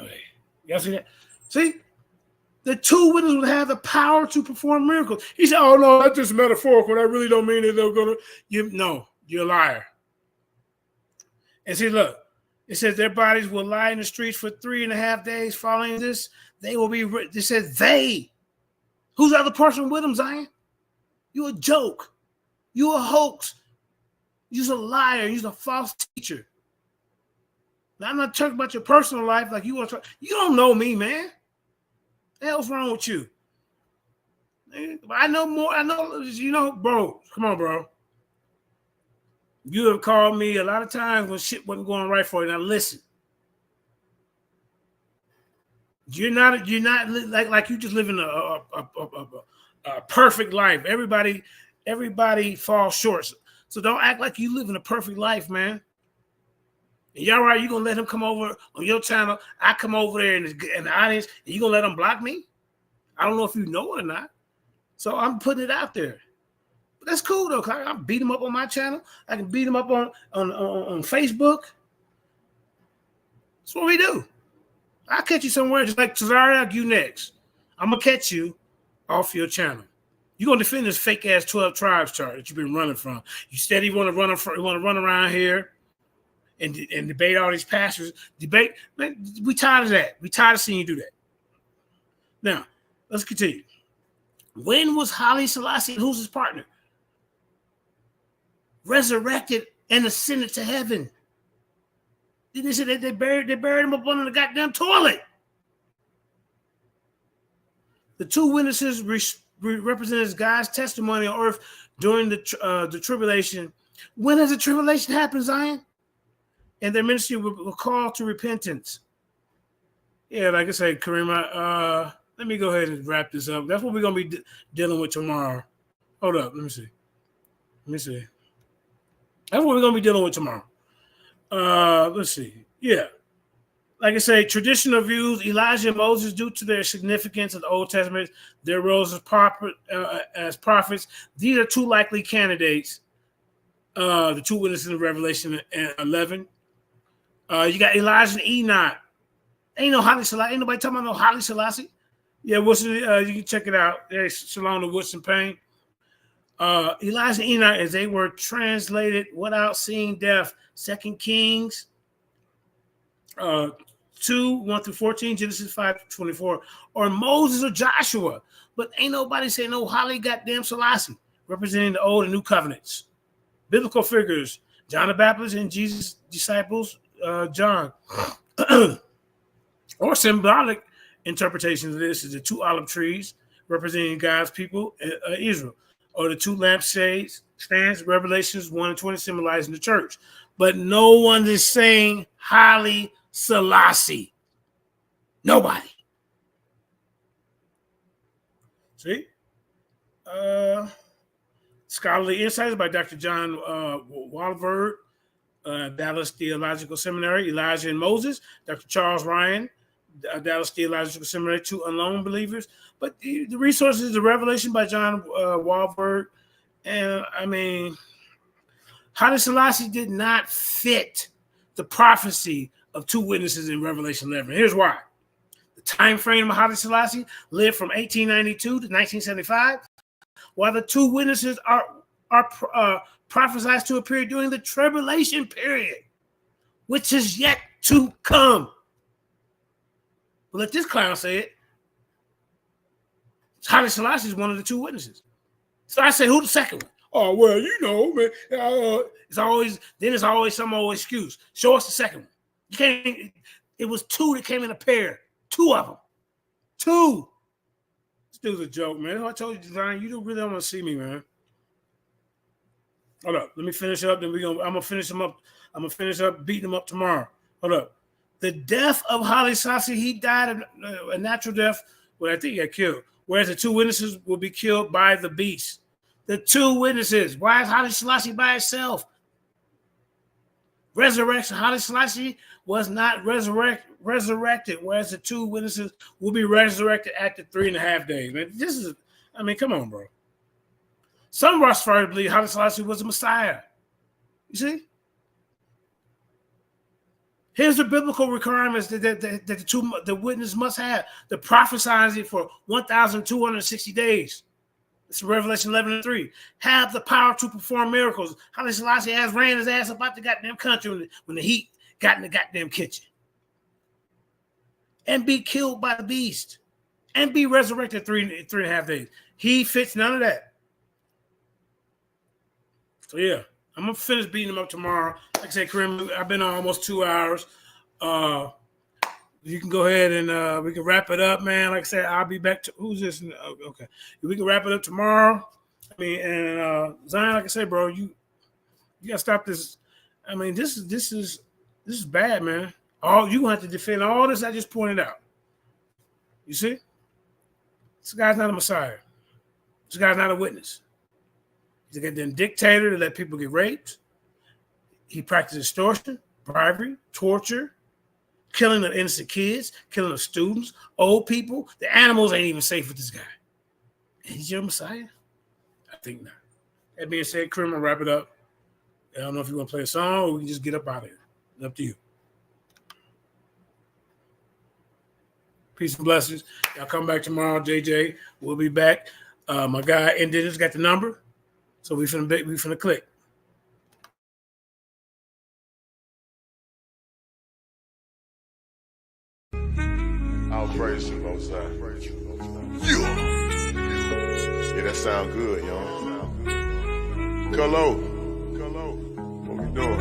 Wait. Y'all see that? See? The two witnesses would have the power to perform miracles. He said, oh, no, that's just metaphorical. I really don't mean that they're going to. No, you're a liar. And see, look, it says their bodies will lie in the streets for 3.5 days. Following this, they will be. It says they. Who's the other person with them, Zion? You a joke. You a hoax. You're a liar. You're a false teacher. Now, I'm not talking about your personal life like you want to. You don't know me, man. What the hell's wrong with you? I know more. I know, bro. Come on, bro. You have called me a lot of times when shit wasn't going right for you. Now listen. You're not like you just living a perfect life. Everybody falls short. So don't act like you live in a perfect life, man. And y'all right, you gonna let him come over on your channel? I come over there in the audience, and you gonna let him block me? I don't know if you know it or not. So I'm putting it out there. But that's cool though. I can beat him up on my channel. I can beat him up on Facebook. That's what we do. I'll catch you somewhere just like Cesario, you next. I'm gonna catch you off your channel. You're gonna defend this fake ass 12 tribes chart that you've been running from. You steady want to run around here and debate all these pastors. Debate, man, we tired of that. We tired of seeing you do that. Now, let's continue. When was Hallie Sellasie, who's his partner, resurrected and ascended to heaven? They said they buried him up under the goddamn toilet. The two witnesses represented God's testimony on earth during the tribulation. When has the tribulation happened, Zion? And their ministry will call to repentance. Yeah, like I said, Karima, let me go ahead and wrap this up. That's what we're going to be dealing with tomorrow. Hold up. Let me see. That's what we're going to be dealing with tomorrow. Let's see. Yeah. Like I say, traditional views, Elijah and Moses, due to their significance of the Old Testament, their roles as prophets, these are two likely candidates. The two witnesses in Revelation 11. You got Elijah and Enoch. Ain't no Hallie Sellasie. Ain't nobody talking about no Hallie Sellasie. Yeah, Wilson, you can check it out. There's Shalom to Wilson Payne. Elijah and Enoch, as they were translated without seeing death. 2 Kings 2, 1-14, Genesis 5-24. Or Moses or Joshua. But ain't nobody saying no Hallie goddamn Sellasie, representing the Old and New Covenants. Biblical figures, John the Baptist and Jesus' disciples, John. Or symbolic interpretations of this is the two olive trees representing God's people, Israel, or the two lampstands, Revelations 1-20, symbolizing the church. But no one is saying Hallie Sellasie. Nobody. See? Scholarly Insights by Dr. John Walvoord, Dallas Theological Seminary, Elijah and Moses, Dr. Charles Ryan, Dallas Theological Seminary, two unknown believers. But the resources, the Revelation by John Walvoord, and I mean, Hallie Sellasie did not fit the prophecy of two witnesses in Revelation 11. Here's why. The time frame of Hallie Sellasie lived from 1892 to 1975, while the two witnesses are prophesied to appear during the tribulation period, which is yet to come. But let this clown say it. Hallie Sellasie is one of the two witnesses. So I say, who the second one? Oh, well, you know, man. It's always some old excuse. Show us the second one. You can't. It was two that came in a pair. Two of them. Two. This dude's a joke, man. I told you, Zion, you don't really want to see me, man. Hold up. Let me finish up. Then I'm gonna finish him up. I'm gonna finish up beating him up tomorrow. Hold up. The death of Hallie Sellasie, he died a natural death. Well, I think he got killed. Whereas the two witnesses will be killed by the beast. The two witnesses. Why is Hallie Sellasie by itself? Resurrection. Hallie Sellasie was not resurrected, whereas the two witnesses will be resurrected after 3.5 days. Man, this is, I mean, come on, bro. Some Rastafari believe Hallie Sellasie was the Messiah. You see? Here's the biblical requirements that the witness must have. The prophesying for 1,260 days. It's Revelation 11:3. Have the power to perform miracles. Hallie Sellasie has ran his ass about the goddamn country when the heat got in the goddamn kitchen. And be killed by the beast. And be resurrected 3.5 days. He fits none of that. So yeah, I'm gonna finish beating him up tomorrow. Like I said, Kareem, I've been on almost 2 hours. You can go ahead and we can wrap it up, man. Like I said, I'll be back to who's this? Okay, we can wrap it up tomorrow. I mean, and Zion, like I said, bro, you gotta stop this. I mean, this is bad, man. All you gonna have to defend all this I just pointed out. You see, this guy's not a Messiah. This guy's not a witness. He's a goddamn dictator to let people get raped. He practices extortion, bribery, torture, killing of innocent kids, killing of students, old people. The animals ain't even safe with this guy. And he's your Messiah? I think not. That being said, Kareem, I'll wrap it up. I don't know if you want to play a song or we can just get up out of here. It's up to you. Peace and blessings. Y'all come back tomorrow, JJ. We'll be back. My guy Indigenous got the number. So we finna click. I'll praise you, Most High. Yeah, that sound good, yo. Hello. What we doing?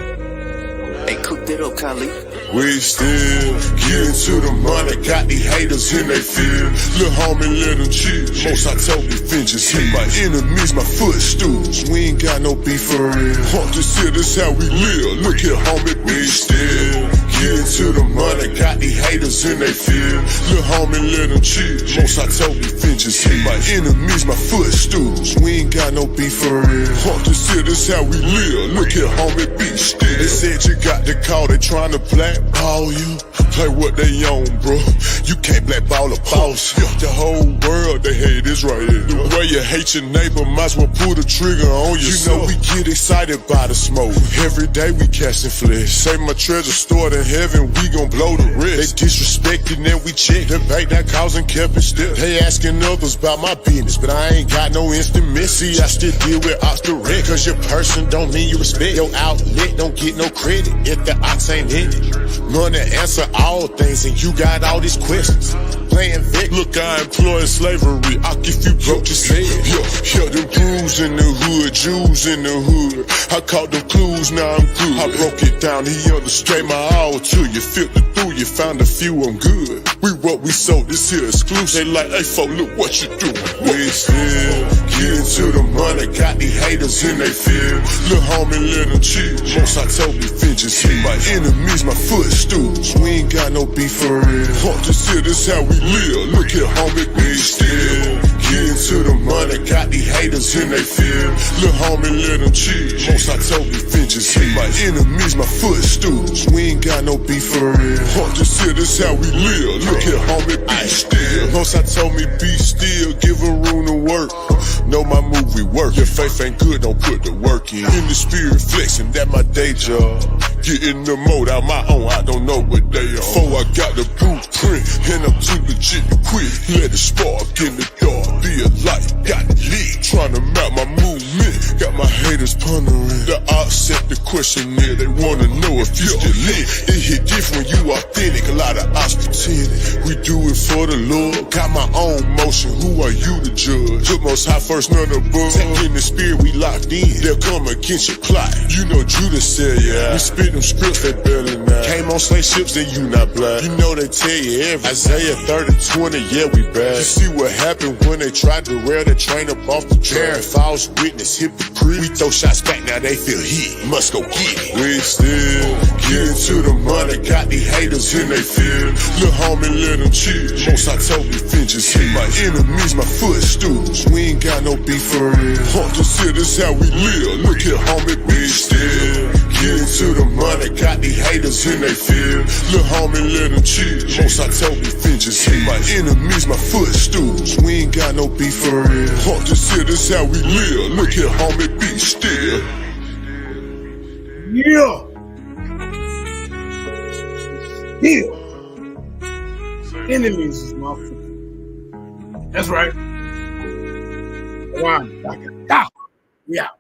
Hey, cook it up, Khalid. We still getting to the money, got these haters in they fear. Lil' homie, let them chill. Most I told me vengeance hit my enemies, my footstools. We ain't got no beef for real. Haunt this here, this how we live. Look here, homie, we still getting to the money, got these haters in they fear. Lil' homie, let them chill. Most I told me vengeance hit my enemies, my footstools. We ain't got no beef for real. Haunt this here, this how we live. Look here, homie, be still. They said you got the call, they trying to blackball you. Play what they own, bro. You can't blackball a boss. The whole world, they hate this right here. The way you hate your neighbor, might as well pull the trigger on yourself. You know we get excited by the smoke. Every day we catching flesh. Say my treasure stored in heaven, we gon' blow the rest. They disrespecting and we check the bank that causing kept it still. They asking others about my business, but I ain't got no instant miss. See, I still deal with ops direct. Cause your person don't mean you respect. Your outlet don't get no credit if the ox ain't in it. Money answer all things and you got all these questions. Playing Vic, look, I employ slavery. I'll give you broke to say it. Yo, them crews in the hood, Jews in the hood. I caught them clues, now I'm good. I broke it down, he understood my all to you. Filtered through, you found a few, I'm good. We what we sold, this here exclusive. They like, hey, folk, look what you do. We still getting to the money, got these haters in they fear. Lil' homie, let them chill. Most I told me vengeance hit my enemies, my footstools. We ain't got no beef for real. Haunt this here, this how we live. Look here, homie, we still getting to the money, got these haters in they fear. Lil' homie, let them chill. Most I told me vengeance hit my enemies, my footstools. We ain't got no beef for real. Haunt this here, this how we live. Look here, homie, be still. Most I told me be still, give a room to work. Know my movie work. Your faith ain't good, don't put the work in. In the spirit flexing, that my day job. Getting the mode out my own, I don't know what they are. Before I got the blueprint, and I'm too legit to quit. Let it spark in the dark, be a light, got it lit. Trying to map my movement, got my haters pondering. The odds set the questionnaire, they wanna know if you still lit. It hit different, you authentic, a lot of odds pretending. We do it for the Lord, got my own motion, who are you to judge? Put most high first, none above. Tech in the spirit, we locked in, they'll come against your plot. You know Judas said, yeah, we spit them scripts, they barely now. Came on slave ships, then you not black. You know they tell you everything. Isaiah 30:20, yeah, we bad. You see what happened when they tried to rail the train up off the track. False witness, hypocrite. We throw shots back, now they feel hit. Must go get it. We still getting to the money, got these haters in they fear. Lil' homie, let them chill. Most I told me vengeance hit my enemies, my footstools. We ain't got no beef for real. Haunt this here, this how we live. Look here, homie, we still getting to the money, got these haters in they fear. Lil' homie, let them chill. Most I told me vengeance hit my enemies, my footstools. We ain't got no beef for real. Haunt this here, this how we live. Look here, homie, be still. Yeah. Yeah. Enemies is my food. That's right. Wow. We out.